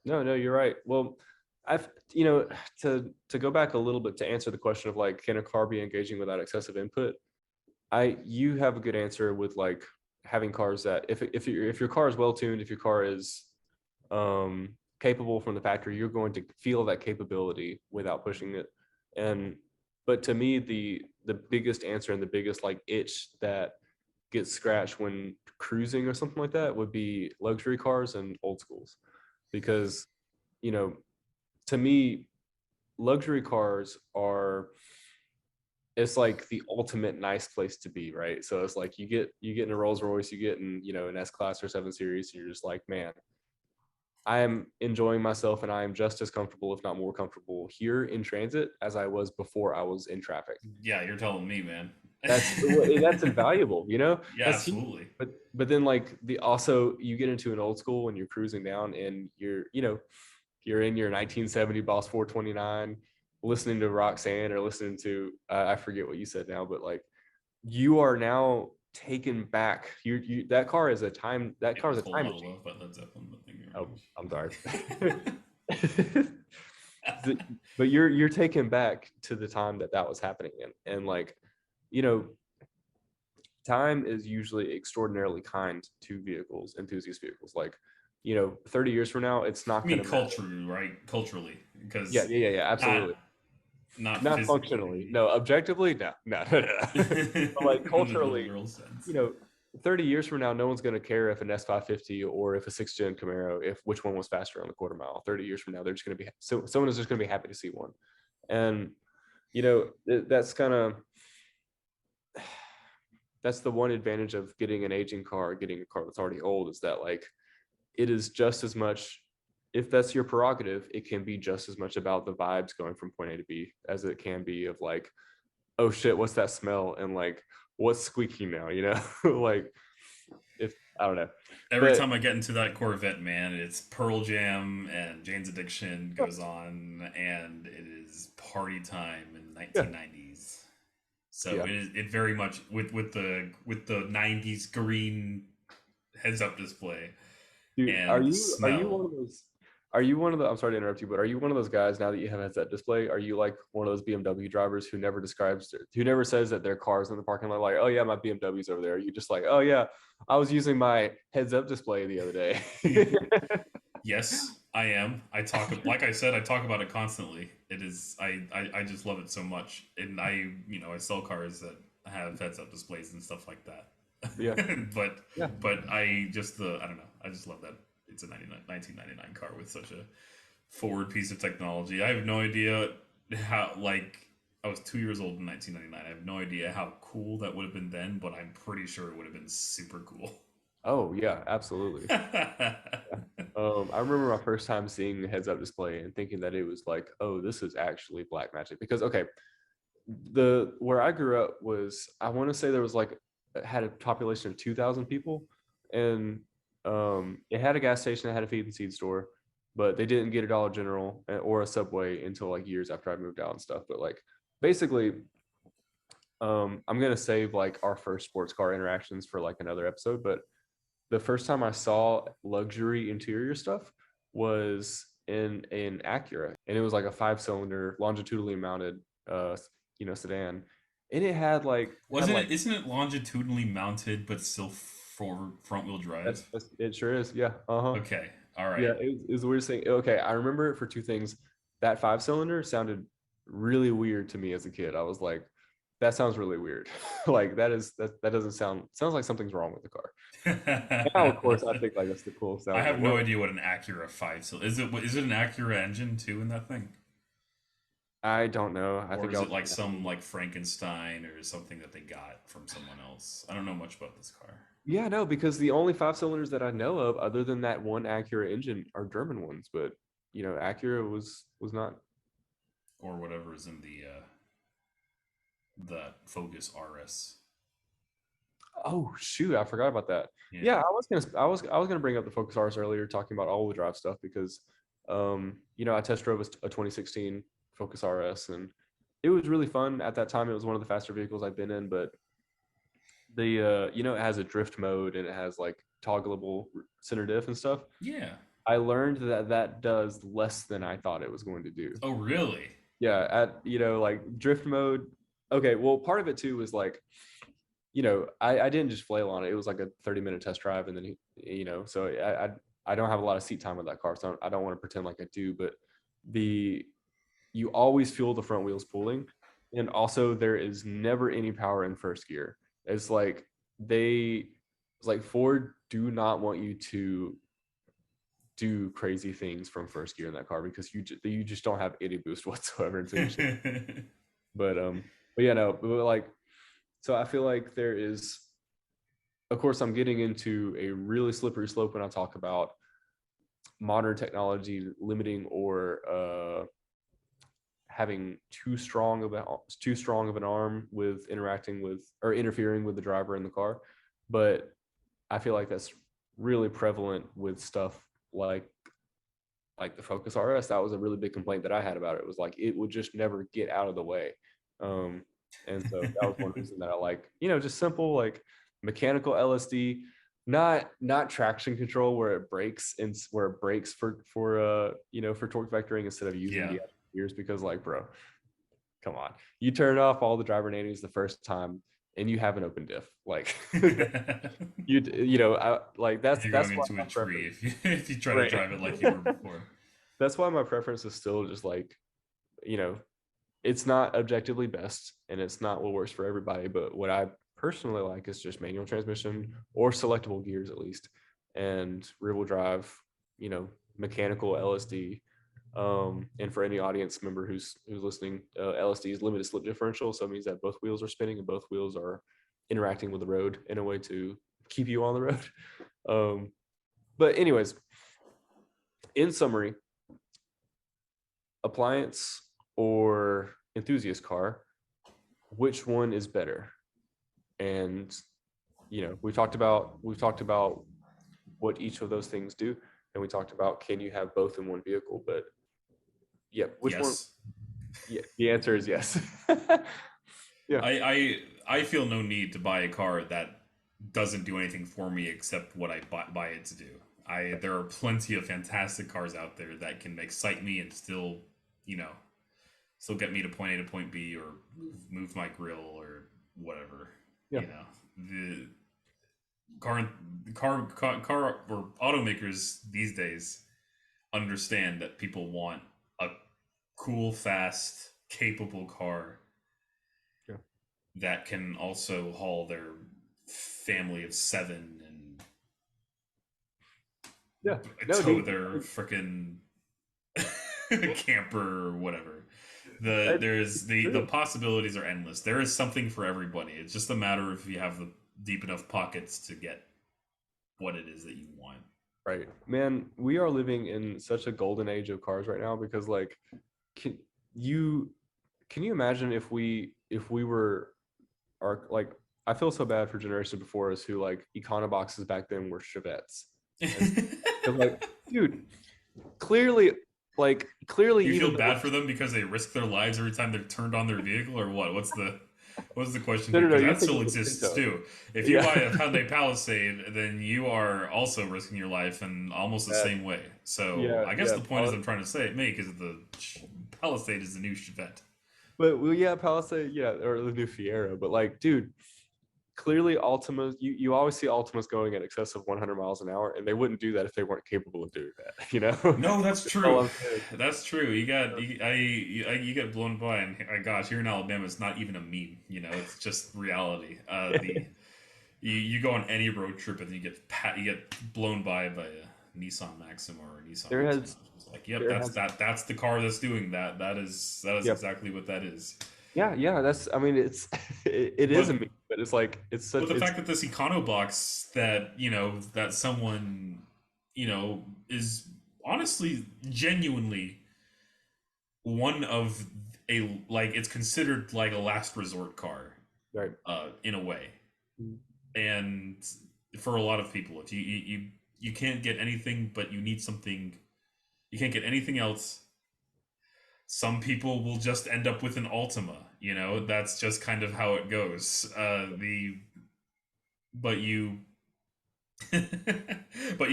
S1: No, you're right. Well, I've to go back a little bit to answer the question of like, can a car be engaging without excessive input? You have a good answer with like having cars that if your car is well tuned, if your car is capable from the factory, you're going to feel that capability without pushing it. And but to me, the biggest answer and the biggest like itch that gets scratched when cruising or something like that would be luxury cars and old schools, because you know, to me, luxury cars are, it's like the ultimate nice place to be, right? So it's like you get in a Rolls Royce, you get in, an S class or 7 Series, and you're just like, man, I am enjoying myself and I am just as comfortable, if not more comfortable, here in transit as I was before I was in traffic.
S2: Yeah, you're telling me, man.
S1: That's invaluable,
S2: Yeah,
S1: that's
S2: absolutely.
S1: huge. But then like also you get into an old school and you're cruising down and you're in your 1970 Boss 429 listening to Roxanne or listening to I forget what you said now, but like you are now taken back. That car is a time machine. Oh, I'm sorry. But you're taken back to the time that was happening in, and like, time is usually extraordinarily kind to enthusiast vehicles. Like, 30 years from now, it's not going to
S2: culturally, right? Culturally, because
S1: yeah, absolutely. Not functionally, no. Objectively, no. But like culturally, 30 years from now, no one's going to care if an S550 or if a 6th-gen Camaro, if which one was faster on the quarter mile. 30 years from now, they're just going to be someone is just going to be happy to see one, and that's the one advantage of getting an aging car, getting a car that's already old, is that like it is just as much. If that's your prerogative, it can be just as much about the vibes going from point A to B as it can be of like, oh shit, what's that smell? And like, what's squeaking now? Like, if I don't know.
S2: Every time I get into that Corvette, man, it's Pearl Jam and Jane's Addiction goes on, and it is party time in the 1990s. So it very much with the 90s green heads-up display.
S1: Dude, are you one of those? Are you one of the? I'm sorry to interrupt you, but are you one of those guys now that you have heads-up display? Are you like one of those BMW drivers who never says that their car's in the parking lot? Like, oh yeah, my BMW's over there. Are you just like, oh yeah, I was using my heads-up display the other day.
S2: Yes, I am. Like I said, I talk about it constantly. It is, I just love it so much, and I sell cars that have heads-up displays and stuff like that.
S1: Yeah.
S2: but I just I don't know. I just love that it's a 1999 car with such a forward piece of technology. I have no idea how, like, I was 2 years old in 1999. I have no idea how cool that would have been then, but I'm pretty sure it would have been super cool.
S1: Oh yeah, absolutely. I remember my first time seeing the heads-up display and thinking that it was like, oh, this is actually black magic. Because where I grew up was, I want to say there was like, it had a population of 2,000 people, and it had a gas station, it had a feed and seed store, but they didn't get a Dollar General or a Subway until like years after I moved out and stuff. But like basically, I'm gonna save like our first sports car interactions for like another episode. But the first time I saw luxury interior stuff was in an Acura, and it was like a 5-cylinder longitudinally mounted sedan, and it had like
S2: isn't it longitudinally mounted but still for front wheel drive?
S1: It sure is. Yeah.
S2: Okay. All right.
S1: Yeah, it was the weirdest thing. Okay, I remember it for two things. That 5-cylinder sounded really weird to me as a kid. I was like, that sounds really weird. Like that doesn't sounds like something's wrong with the car. Now, of course, I think like that's the coolest sound.
S2: I have no idea what an Acura 5-cylinder is. It an Acura engine too in that thing?
S1: I don't know. I think
S2: is it like some like Frankenstein or something that they got from someone else? I don't know much about this car.
S1: Yeah, no, because the only 5-cylinders that I know of, other than that one Acura engine, are German ones. But Acura was not,
S2: or whatever is in the Focus RS.
S1: Oh shoot, I forgot about that. Yeah, I was gonna bring up the Focus RS earlier, talking about all-wheel drive stuff, because I test drove a 2016 Focus RS, and it was really fun. At that time, it was one of the faster vehicles I've been in, but it has a drift mode and it has like toggleable center diff and stuff.
S2: Yeah.
S1: I learned that does less than I thought it was going to do.
S2: Oh, really?
S1: Yeah. At, like drift mode. Okay. Well, part of it too was like, I didn't just flail on it. It was like a 30-minute test drive, and then so I don't have a lot of seat time with that car, so I don't want to pretend like I do. But you always feel the front wheels pulling, and also there is never any power in first gear. It's like Ford do not want you to do crazy things from first gear in that car because you just don't have any boost whatsoever until you but yeah, no, but like, so I feel like there is, of course, I'm getting into a really slippery slope when I talk about modern technology limiting or having too strong of an arm with interacting with or interfering with the driver in the car. But I feel like that's really prevalent with stuff like the Focus RS. That was a really big complaint that I had about it. It was like it would just never get out of the way. And so that was one reason that I like, just simple like mechanical LSD, not traction control where it breaks for torque vectoring instead of using the gears, because like, bro, come on, you turn off all the driver nannies the first time and you have an open diff, like that's
S2: going into a tree if you try to drive it like you were before.
S1: That's why my preference is still just like, it's not objectively best and it's not what works for everybody, but what I personally like is just manual transmission or selectable gears at least, and rear wheel drive, mechanical LSD. And for any audience member who's listening, LSD is limited slip differential, so it means that both wheels are spinning and both wheels are interacting with the road in a way to keep you on the road. But anyways, in summary, appliance or enthusiast car, which one is better? And we've talked about what each of those things do, and we talked about, can you have both in one vehicle? But yeah, which one? Yeah, the answer is yes. Yeah,
S2: I feel no need to buy a car that doesn't do anything for me except what I buy it to do. There are plenty of fantastic cars out there that can excite me and still get me to point A to point B, or move my grill or whatever.
S1: Yeah.
S2: The car or automakers these days understand that people want a cool, fast, capable car that can also haul their family of 7 and tow their freaking camper or whatever. The possibilities are endless. There is something for everybody. It's just a matter of if you have the deep enough pockets to get what it is that you want.
S1: Right, man. We are living in such a golden age of cars right now, because like, can you imagine if we like, I feel so bad for generations before us who like econoboxes back then were Chevettes. Like, dude, clearly you
S2: feel bad for them because they risk their lives every time they're turned on their vehicle, or what? What's the question?
S1: No,
S2: that still exists too. If you buy a Hyundai Palisade, then you are also risking your life in almost the same way. So I guess the point I'm trying to make is the Palisade is the new Chevette.
S1: But Palisade, or the new Fiero. But like, dude, clearly Altimas, you always see Altimas going at excess of 100 miles an hour, and they wouldn't do that if they weren't capable of doing that.
S2: No, that's true. That's true. You get blown by, and gosh, here in Alabama, it's not even a meme. It's just reality. You go on any road trip and you get blown by a Nissan Maxima or a Nissan. It's like, yep, that's the car that's doing that. That is exactly what that is.
S1: Yeah. That's, I mean, it is a meme, but it's like, it's such.
S2: But the fact that this Econobox that someone is honestly genuinely one of it's considered like a last resort car,
S1: right?
S2: In a way, and for a lot of people, if you can't get anything, but you need something, you can't get anything else. Some people will just end up with an Altima, that's just kind of how it goes. But you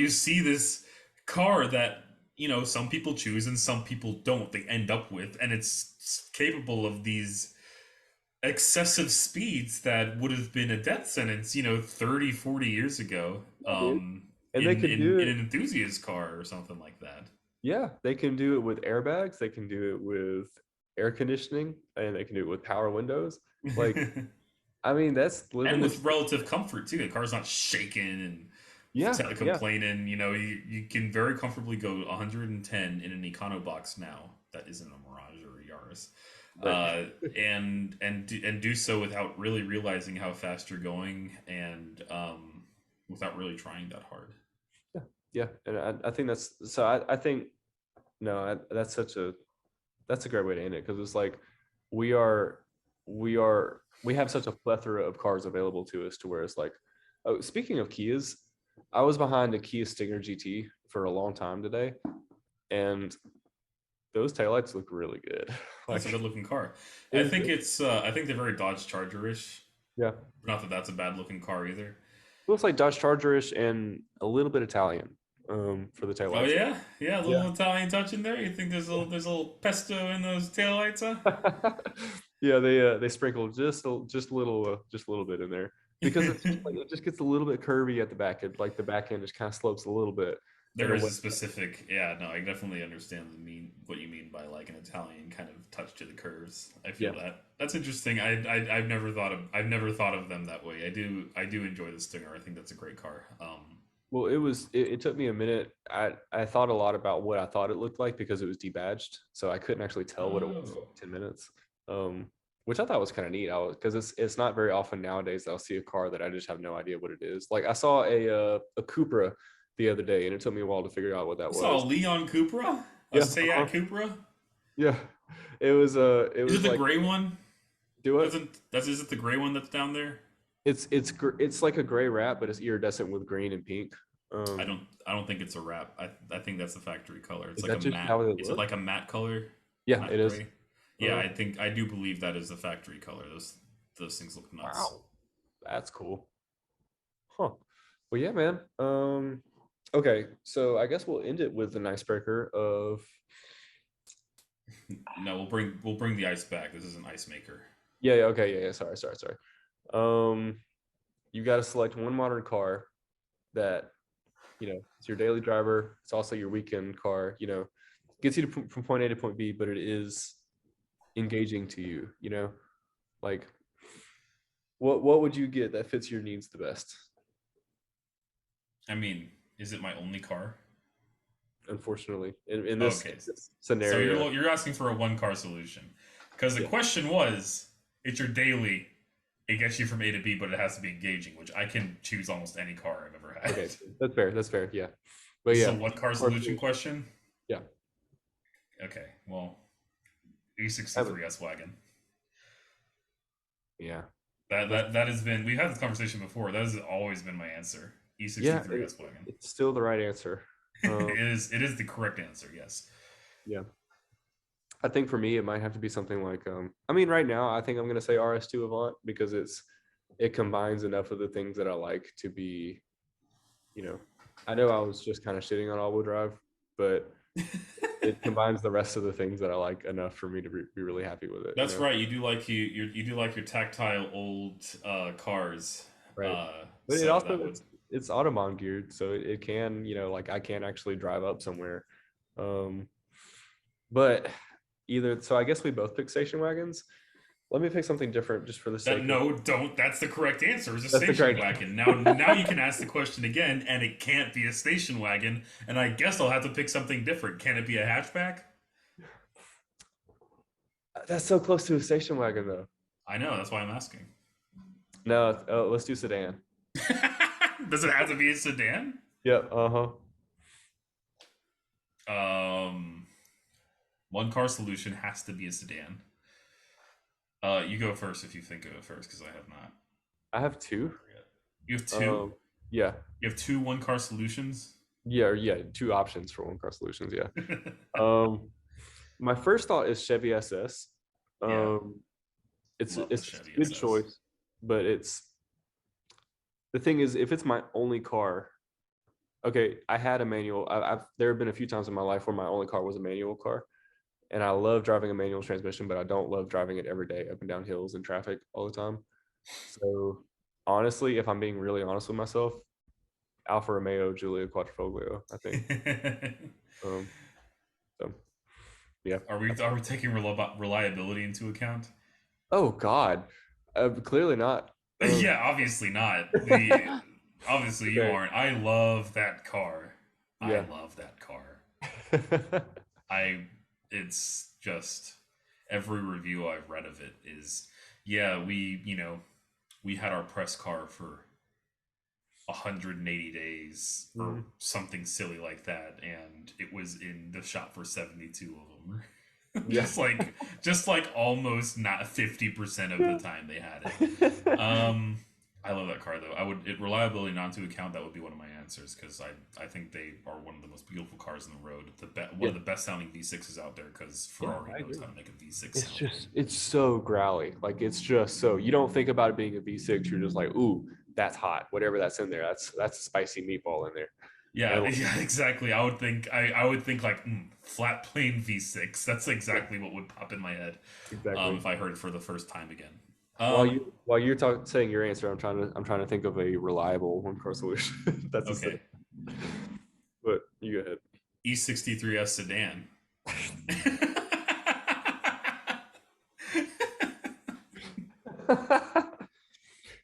S2: see this car that, some people choose and some people don't, they end up with, and it's capable of these excessive speeds that would have been a death sentence, 30, 40 years ago,
S1: Dude. And they could do
S2: in
S1: it.
S2: an enthusiast car or something like that.
S1: Yeah, they can do it with airbags. They can do it with air conditioning, and they can do it with power windows. Like, I mean, that's living
S2: And
S1: the
S2: with relative comfort too. The car's not shaking and
S1: yeah, yeah,
S2: complaining. You can very comfortably go 110 in an Econo box now. That isn't a Mirage or a Yaris,
S1: right.
S2: and do so without really realizing how fast you're going, and without really trying that hard.
S1: Yeah, yeah, and I think that's so. I think no, that's a great way to end it because it's like we are we have such a plethora of cars available to us to where it's like, oh, speaking of Kias, I was behind a Kia Stinger GT for a long time today, and those taillights look really good.
S2: That's a
S1: Like,
S2: good looking car. I
S1: it's
S2: think
S1: good.
S2: I think they're very Dodge Charger-ish.
S1: Yeah,
S2: Not that that's a bad looking car either.
S1: looks like Dodge Chargerish and a little bit Italian for the
S2: Oh
S1: taillights.
S2: yeah, yeah, a
S1: Yeah.
S2: little Italian touch in there. You think there's a little pesto in those taillights, huh?
S1: Yeah, they sprinkle just a little bit in there because it's just like, it just gets a little bit curvy at the back end. Like the back end just kind of slopes a little bit in
S2: There
S1: a
S2: is
S1: way.
S2: a specific, yeah, no, I definitely understand what you mean by like an Italian kind of touch to the curves. I feel
S1: Yeah.
S2: that. That's interesting. I've never thought of them that way. I do enjoy the Stinger. I think that's a great car.
S1: Well, it took me a minute. I thought a lot about what I thought it looked like because it was debadged, so I couldn't actually tell what it was for
S2: Oh,
S1: like 10 minutes. Which I thought was kind of neat. I was because it's not very often nowadays that I'll see a car that I just have no idea what it is. Like I saw a Cupra the other day, and it took me a while to figure out what that
S2: I saw a
S1: was.
S2: Leon Cupra, a
S1: Yeah,
S2: Seat Cupra.
S1: yeah. It
S2: Is it
S1: was
S2: the
S1: like
S2: gray one?
S1: do it.
S2: Is it the gray one that's down there?
S1: It's like a gray wrap, but it's iridescent with green and pink.
S2: I don't think it's a wrap. I think that's the factory color. It's
S1: Is
S2: like
S1: that
S2: a
S1: just
S2: matte.
S1: how it
S2: Is it
S1: looks?
S2: like a matte color?
S1: Yeah,
S2: Matte
S1: it is.
S2: gray. Yeah,
S1: Uh,
S2: I do believe that is the factory color. Those things look nuts.
S1: wow, that's cool. Huh. Well, yeah, man. Okay, so I guess we'll end it with an icebreaker of
S2: No, we'll bring the ice back. This is an ice maker.
S1: yeah, yeah, okay, yeah, yeah. Sorry. Um, you got to select one modern car that it's your daily driver. It's also your weekend car. Gets you from point A to point B, but it is engaging to you. Like what would you get that fits your needs the best?
S2: I mean, is it my only car?
S1: Unfortunately, in this
S2: Okay, so
S1: scenario,
S2: you're asking for a one car solution because the
S1: yeah.
S2: question was, it's your daily. It gets you from A to B, but it has to be engaging, which I can choose almost any car I've ever had.
S1: Okay, that's fair. That's fair. Yeah, but
S2: This is
S1: yeah,
S2: a one car solution question.
S1: yeah.
S2: Okay, well,
S1: Have it.
S2: E63 S wagon.
S1: Yeah,
S2: That has been, we've had this conversation before. That has always been my answer.
S1: yeah.
S2: E63 S wagon.
S1: It's still the right answer.
S2: It is the correct answer. Yes.
S1: Yeah, I think for me it might have to be something like I mean, right now I think I'm gonna say RS2 Avant because it combines enough of the things that I like to be, I know I was just kind of shitting on all-wheel drive, but it combines the rest of the things that I like enough for me to be really happy with it.
S2: That's right. You do like your tactile old cars.
S1: Right. But it
S2: So
S1: also
S2: that would.
S1: it's Autobahn geared, so it can, like I can actually drive up somewhere. But either so I guess we both pick station wagons. Let me pick something different just for the sake of
S2: No, don't. That's the correct answer. It's a
S1: That's the
S2: station
S1: correct-
S2: wagon. Now you can ask the question again, and it can't be a station wagon. And I guess I'll have to pick something different. Can it be a hatchback?
S1: That's so close to a station wagon though.
S2: I know. That's why I'm asking.
S1: No, let's do sedan.
S2: Does it have to be a sedan?
S1: Yep,
S2: One car solution has to be a sedan. You go first if you think of it first, because I have not.
S1: I have two.
S2: You have two.
S1: Yeah.
S2: You have two one car solutions.
S1: Yeah, two options for one car solutions, yeah. My first thought is Chevy SS.
S2: Yeah.
S1: It's
S2: Love the
S1: a
S2: Chevy
S1: good
S2: SS.
S1: choice, but the thing is, if it's my only car, okay, I had a manual. There have been a few times in my life where my only car was a manual car, and I love driving a manual transmission, but I don't love driving it every day up and down hills in traffic all the time. So honestly, if I'm being really honest with myself, Alfa Romeo Giulia Quattrofoglio, I think. Um, so yeah.
S2: Are we taking reliability into account?
S1: Oh God, clearly not.
S2: Yeah, obviously not. Obviously you
S1: Okay.
S2: aren't. I love that car.
S1: Yeah.
S2: I love that car. It's just every review I've read of it is, yeah, we had our press car for 180 days or something silly like that, and it was in the shop for 72 of them. just like almost not 50% of the time they had it. I love that car though. Reliability not to account, that would be one of my answers, because I think they are one of the most beautiful cars in the road. One of the best sounding V6s out there, because Ferrari knows how to make a V6
S1: it's so growly. Like, it's just so, you don't think about it being a V6. You're just like, ooh, that's hot. Whatever that's in there, that's a spicy meatball in there.
S2: Yeah, yeah, exactly. I would think like flat plane V6. That's exactly what would pop in my head.
S1: Exactly.
S2: If I heard it for the first time again.
S1: While you're saying your answer, I'm trying to think of a reliable one car solution. That's
S2: okay.
S1: But you go ahead.
S2: E63S sedan.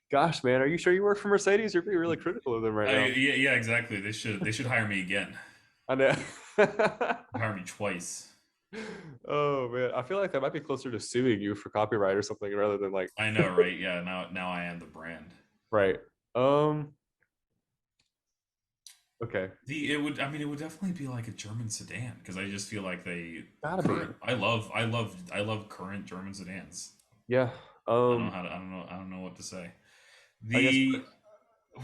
S1: Gosh, man, are you sure you work for Mercedes? You're being really critical of them right now.
S2: Yeah, exactly. They should hire me again.
S1: I know.
S2: Hire me twice.
S1: Oh man, I feel like that might be closer to suing you for copyright or something rather than like.
S2: I know, right? Yeah. Now I am the brand.
S1: Right. Okay.
S2: It would definitely be like a German sedan, because I just feel like they.
S1: Gotta be.
S2: I love current German sedans.
S1: Yeah.
S2: I don't know what to say.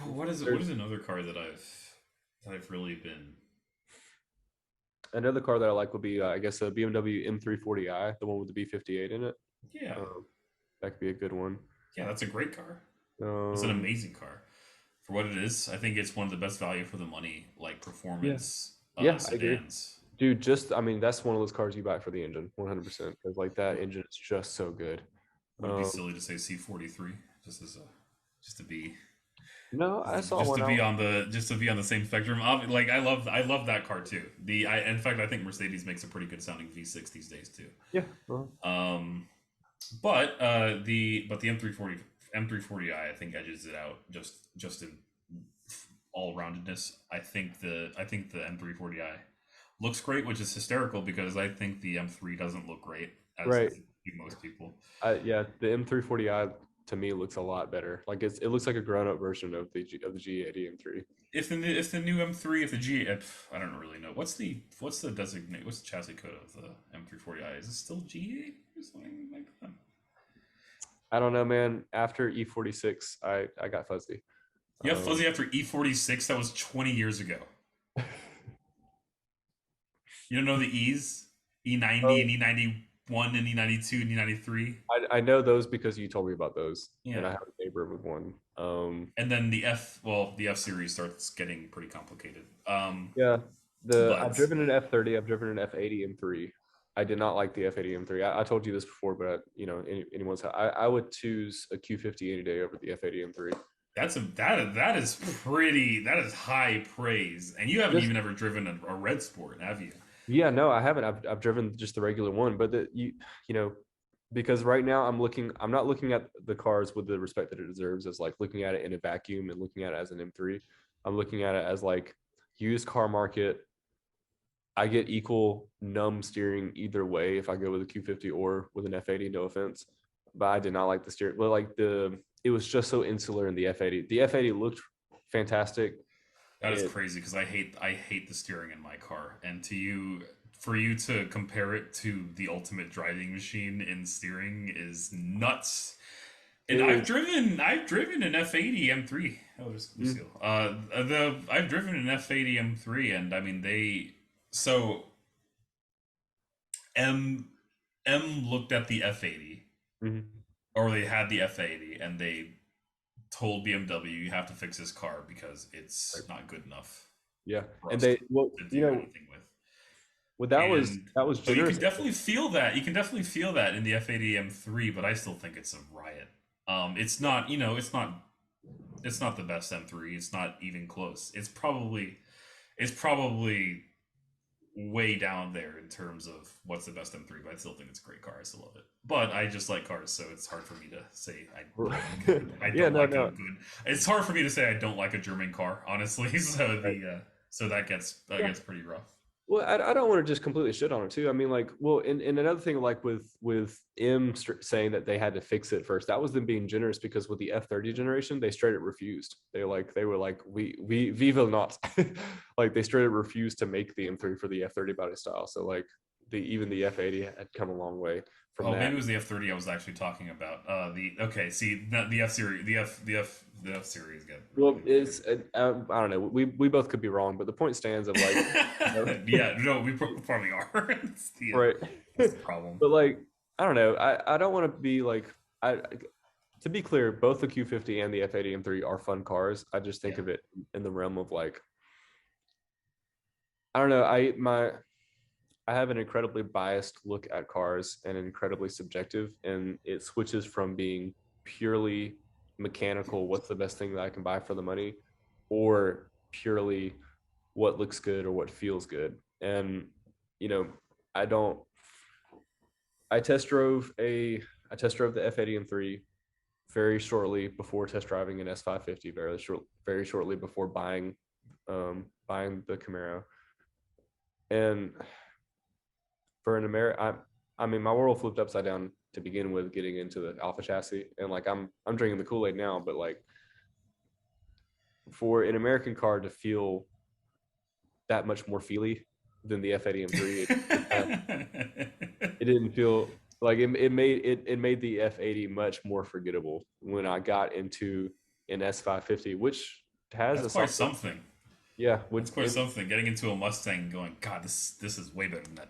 S2: What is another car that I've really been.
S1: Another car that I like would be, I guess, a BMW M340i, the one with the B58 in it.
S2: Yeah.
S1: That could be a good one.
S2: Yeah, that's a great car. It's an amazing car. For what it is, I think it's one of the best value for the money, like performance sedans.
S1: I agree. Dude, that's one of those cars you buy for the engine, 100%. Because like that engine is just so good.
S2: Would it be silly to say C43 just to be?
S1: No, I saw one.
S2: Just to be on the same spectrum. Like I love that car too. In fact, I think Mercedes makes a pretty good sounding V6 these days too.
S1: Yeah.
S2: But the M340i I think edges it out just in all roundedness. I think the M340i looks great, which is hysterical because I think the M3 doesn't look great as most people.
S1: Yeah, the M340i to me looks a lot better. Like it looks like a grown-up version of the G80 M3.
S2: If the new M3, I don't really know. What's the chassis code of the M340i? Is it still G8 or something like that?
S1: I don't know, man. After E46, I got fuzzy.
S2: You have fuzzy after E46? That was 20 years ago. You don't know the E's? E90 and E91 and E92 and E93?
S1: I know those because you told me about those.
S2: Yeah.
S1: And I have a neighbor with one.
S2: And then the F series starts getting pretty complicated.
S1: Yeah. I've driven an F30, I've driven an F80 M3. I did not like the F80 M3. I told you this before, but I would choose a Q50 any day over the F80 M3.
S2: That is high praise. And you haven't even ever driven a red sport, have you?
S1: Yeah, no, I haven't. I've driven just the regular one, but because right now I'm not looking at the cars with the respect that it deserves, as like looking at it in a vacuum and looking at it as an M3. I'm looking at it as like used car market. I get equal numb steering either way if I go with a Q50 or with an F80. No offense, but I did not like the steering. But like it was just so insular in the F80. The F80 looked fantastic.
S2: That is crazy because I hate the steering in my car, and for you to compare it to the ultimate driving machine in steering is nuts. And I've driven an F80 M3. Oh, there's Lucille. I've driven an F80 M3, and I mean M looked at the F80, or they had the F80, and they told BMW, you have to fix this car because it's not good enough.
S1: Yeah, and
S2: anything with.
S1: that was
S2: So you
S1: generous.
S2: can definitely feel that. You can definitely feel that in the F80 M3, but I still think it's a riot. It's not, it's not the best M3. It's not even close. It's probably way down there in terms of what's the best M3, but I still think it's a great car. I still love it. But I just like cars, so it's hard for me to say I don't like a good. It's hard for me to say I don't like a German car, honestly. So so that gets pretty rough.
S1: Well, I don't want to just completely shit on it too. I mean, like, well, and another thing, like with saying that they had to fix it first, that was them being generous, because with the F30 generation, they straight up refused. They were like, we will not, like they straight up refused to make the M3 for the F30 body style. So like even the F80 had come a long way from that.
S2: Maybe it was the F30 I was actually talking about. The F series, the F series get.
S1: Well, it's I don't know. We both could be wrong, but the point stands of like,
S2: yeah, no, we probably are. It's the,
S1: right.
S2: That's the problem.
S1: But like, I don't know. I don't want to be like to be clear, both the Q50 and the F80 M3 are fun cars. I just think of it in the realm of like, I don't know. I have an incredibly biased look at cars and incredibly subjective, and it switches from being purely mechanical, what's the best thing that I can buy for the money, or purely what looks good or what feels good. And I test drove the F80 M3 very shortly before test driving an S550, very shortly before buying the Camaro. And for an I mean, my world flipped upside down to begin with getting into the Alpha chassis, and like I'm drinking the Kool-Aid now, but like for an American car to feel that much more feely than the F80 M3, it didn't feel like it made the F80 much more forgettable when I got into an S550, which has
S2: That's quite something.
S1: Yeah,
S2: it's quite something. Getting into a Mustang, going, God, this is way better than that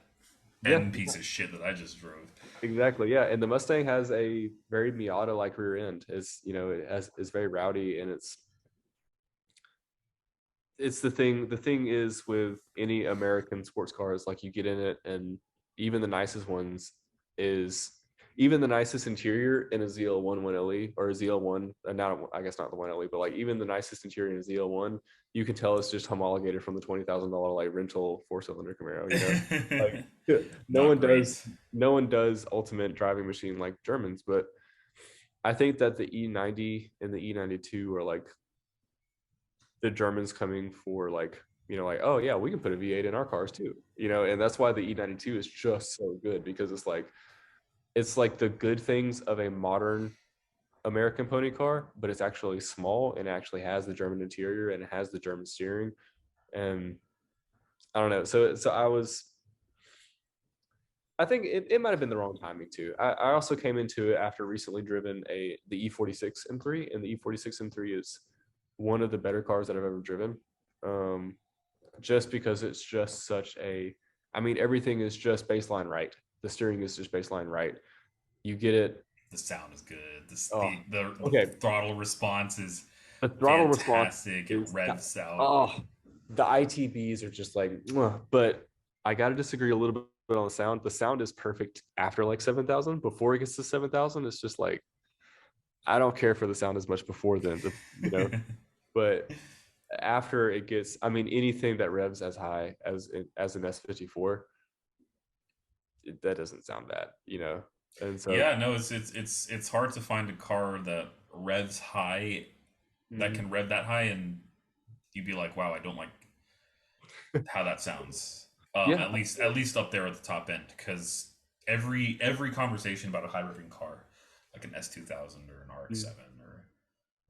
S2: piece of shit that I just drove.
S1: Exactly, yeah. And the Mustang has a very Miata-like rear end. It's it's very rowdy, and it's the thing. The thing is with any American sports cars, like you get in it, and even the nicest ones even the nicest interior in a ZL1 1LE or a ZL1, now I guess not the 1LE, but like even the nicest interior in a ZL1, you can tell it's just homologated from the $20,000 like rental 4-cylinder Camaro. Like no one does ultimate driving machine like Germans, but I think that the E90 and the E92 are like the Germans coming for like, like, oh yeah, we can put a V8 in our cars too, and that's why the E92 is just so good, because it's like the good things of a modern American pony car, but it's actually small and actually has the German interior and it has the German steering. And I don't know. So I think it might have been the wrong timing too. I also came into it after recently driven the E46 M3, and the E46 M3 is one of the better cars that I've ever driven. Just because it's just everything is just baseline right. The steering is just baseline right. You get it.
S2: The sound is good. The throttle response is fantastic. It revs out.
S1: Oh, the ITBs are just like, but I got to disagree a little bit on the sound. The sound is perfect after like 7,000. Before it gets to 7,000, it's just like, I don't care for the sound as much before then, but after it gets, anything that revs as high as an S54, that doesn't sound bad, And so
S2: it's hard to find a car that revs high, that can rev that high, and you'd be like, wow, I don't like how that sounds. At least up there at the top end, because every conversation about a high revving car, like an S2000 or an RX-7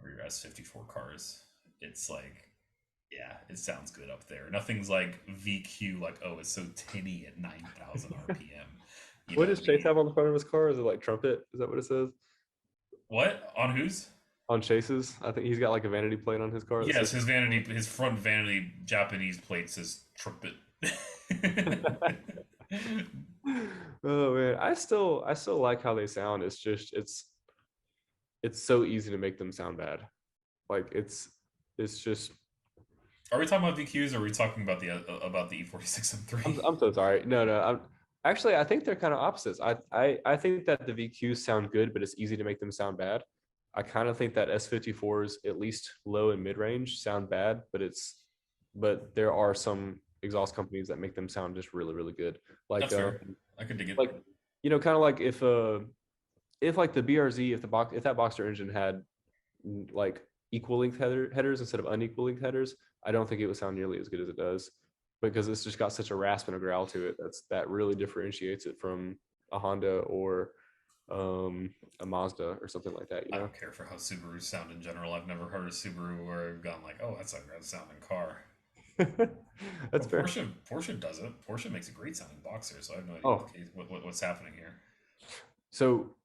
S2: or your S54 cars, it's like, yeah, it sounds good up there. Nothing's like VQ, like, oh, it's so tinny at 9,000 RPM.
S1: What does Chase have on the front of his car? Is it like trumpet? Is that what it says?
S2: What? On whose?
S1: On Chase's. I think he's got like a vanity plate on his car.
S2: Yes, his front vanity Japanese plate says trumpet.
S1: Oh man, I still like how they sound. It's just it's so easy to make them sound bad. Like it's just.
S2: Are we talking about VQs or are we talking about the E46 M3?
S1: I'm so sorry. No, no. Actually, I think they're kind of opposites. I think that the VQs sound good, but it's easy to make them sound bad. I kind of think that S54s, at least low and mid range, sound bad, but there are some exhaust companies that make them sound just really, really good. Like,
S2: That's fair. I could dig it.
S1: like kind of like if like the BRZ, if that Boxster engine had like equal length headers instead of unequal length headers, I don't think it would sound nearly as good as it does because it's just got such a rasp and a growl to it that really differentiates it from a Honda or a Mazda or something like that.
S2: I don't care for how Subarus sound in general. I've never heard a Subaru where I've gone like, oh, that's a good sounding car.
S1: That's fair.
S2: Porsche does it. Porsche makes a great sounding Boxer, so I have no idea what's happening here.
S1: So,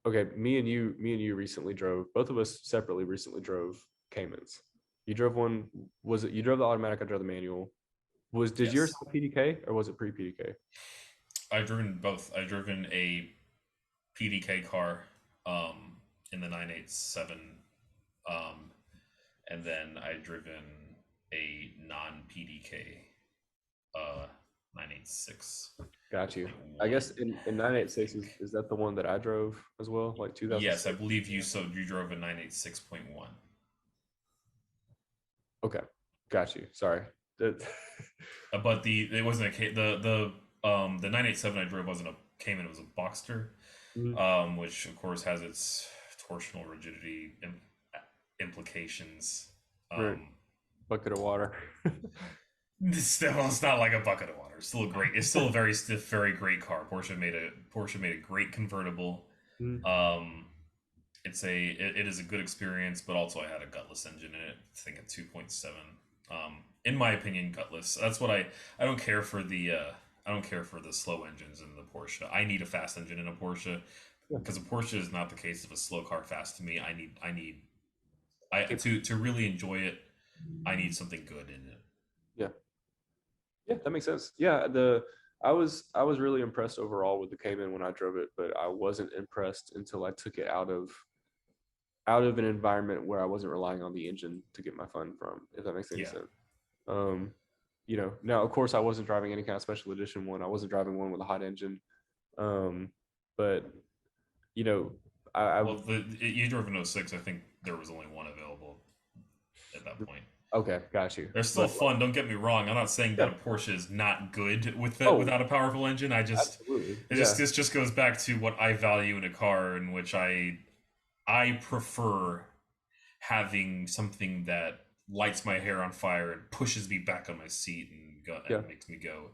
S1: okay, me and you recently drove. Both of us separately recently drove Caymans. You drove one. Was it you drove the automatic? I drove the manual. Did yours have PDK or was it pre PDK?
S2: I've driven both. I've driven a PDK car in the 987, and then I've driven a non-PDK 986.
S1: Got you. I guess in 986 is that the one that I drove as well, like 2000?
S2: Yes, I believe you drove a 986.1.
S1: Okay, got you. Sorry.
S2: But it wasn't the 987 I drove wasn't a Cayman, it was a Boxster, which of course has its torsional rigidity implications.
S1: Right. Bucket of water.
S2: It's not like a bucket of water. It's still a very stiff, very great car. Porsche made a great convertible. It is a good experience, but also I had a gutless engine in it. I think a 2.7. In my opinion, gutless. That's what I don't care for the slow engines in the Porsche. I need a fast engine in a Porsche because a Porsche is not the case of a slow car fast to me. To really enjoy it, I need something good in it.
S1: Yeah, that makes sense. Yeah, I was really impressed overall with the Cayman when I drove it, but I wasn't impressed until I took it out of an environment where I wasn't relying on the engine to get my fun from, if that makes any sense. Now of course I wasn't driving any kind of special edition one. I wasn't driving one with a hot engine. But you
S2: drove an 06. I think there was only one available at that point.
S1: Okay, got you.
S2: They're still fun. Don't get me wrong. I'm not saying that a Porsche is not good without a powerful engine. This just goes back to what I value in a car, in which I prefer having something that lights my hair on fire and pushes me back on my seat and makes me go,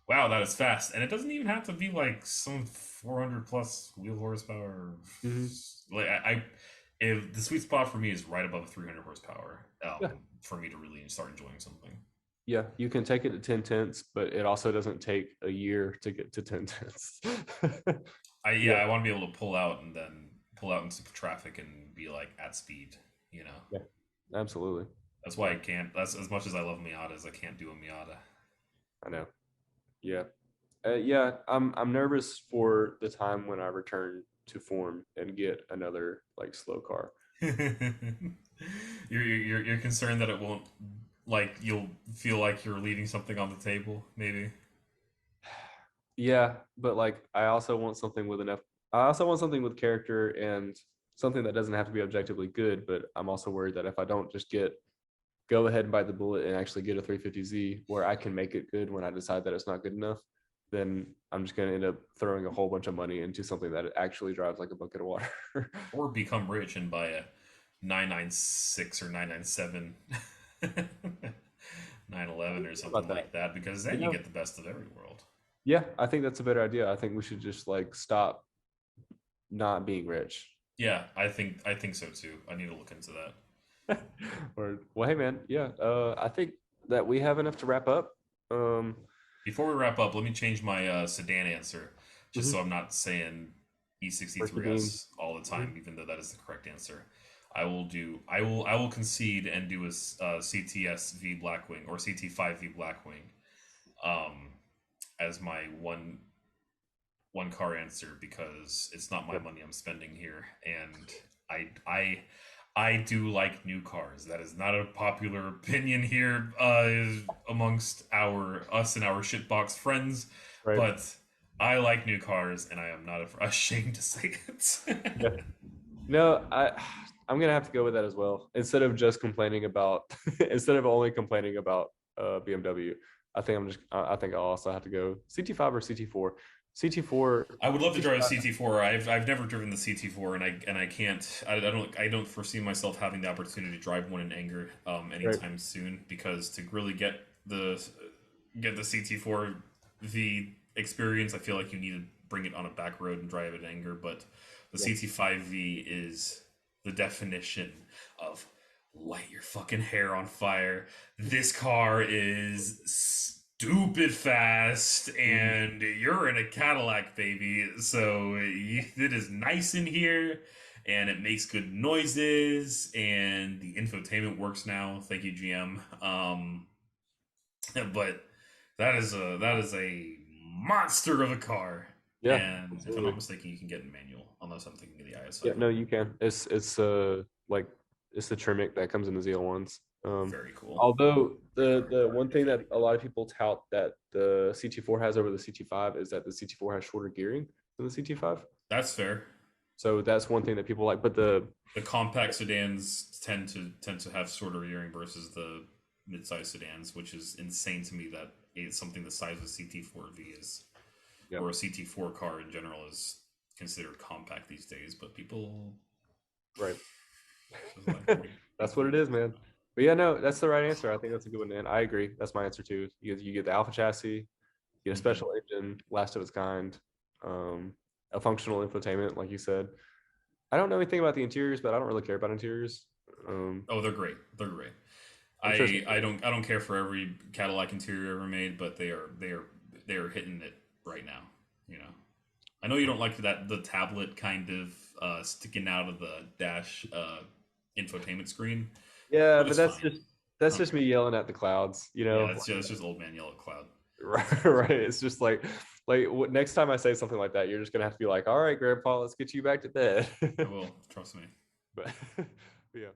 S2: wow, that is fast. And it doesn't even have to be like some 400 plus wheel horsepower. Like if the sweet spot for me is right above 300 horsepower for me to really start enjoying something.
S1: Yeah, you can take it to 10 tenths, but it also doesn't take a year to get to 10 tenths.
S2: I want to be able to pull out into traffic and be like at speed, Yeah,
S1: absolutely.
S2: That's why I can't. That's as much as I love Miatas, I can't do a Miata.
S1: I know. Yeah. I'm nervous for the time when I return to form and get another like slow car.
S2: You're concerned that it won't, like, you'll feel like you're leaving something on the table, maybe.
S1: Yeah, but like I also want something with character and something that doesn't have to be objectively good, but I'm also worried that if I don't just go ahead and bite the bullet and actually get a 350Z where I can make it good when I decide that it's not good enough, then I'm just going to end up throwing a whole bunch of money into something that actually drives like a bucket of water.
S2: Or become rich and buy a 996 or 997 911 or something like that, because then you get the best of every world.
S1: Yeah, I think that's a better idea. I think we should just like stop not being rich.
S2: Yeah, I think so too. I need to look into that.
S1: Well, hey man, I think that we have enough to wrap up.
S2: Before we wrap up, let me change my sedan answer, just so I'm not saying E63S all the time, even though that is the correct answer. I will concede and do a CTS V Blackwing or CT5 V Blackwing as my one car answer, because it's not my money I'm spending here, and I do like new cars. That is not a popular opinion here amongst us and our shitbox friends,
S1: Right.
S2: but I like new cars, and I am not ashamed to say it.
S1: Yeah. No, I'm gonna have to go with that as well. Instead of just complaining about, instead of only complaining about BMW, I think I'll also have to go CT5 or CT4. CT4.
S2: I would love to drive a CT4. I've never driven the CT4, and I can't. I don't foresee myself having the opportunity to drive one in anger anytime soon, because to really get the CT4 V experience, I feel like you need to bring it on a back road and drive it in anger. But the CT5V is the definition of light your fucking hair on fire. This car is stupid fast, and you're in a Cadillac, baby. So it is nice in here, and it makes good noises, and the infotainment works now. Thank you, GM. But that is a monster of a car.
S1: Yeah,
S2: and
S1: absolutely.
S2: if I'm not mistaken, you can get in manual, unless I'm thinking of the ISI.
S1: Yeah, no, you can. It's like it's the Tremec that comes in the ZL1s.
S2: Very cool.
S1: Although the one thing that a lot of people tout that the CT4 has over the CT5 is that the CT4 has shorter gearing than the CT5.
S2: That's fair.
S1: So that's one thing that people like. But the
S2: compact sedans tend to have shorter gearing versus the midsize sedans, which is insane to me that something the size of a CT4V is, or a CT4 car in general, is considered compact these days. But people,
S1: right? That's what it is, man. But yeah, no, that's the right answer. I think that's a good one, man. I agree. That's my answer too. You get the Alpha chassis, you get a special engine, last of its kind, a functional infotainment, like you said. I don't know anything about the interiors, but I don't really care about interiors.
S2: Oh, they're great. They're great.
S1: Sure.
S2: I don't care for every Cadillac interior ever made, but they are hitting it right now. You know, I know you don't like the tablet kind of sticking out of the dash infotainment screen.
S1: Yeah, but that's just me yelling at the clouds. You know,
S2: yeah, it's just old man yell at cloud.
S1: Right. It's just like next time I say something like that, you're just gonna have to be like, all right, Grandpa, let's get you back to bed.
S2: I will, trust me.
S1: But yeah.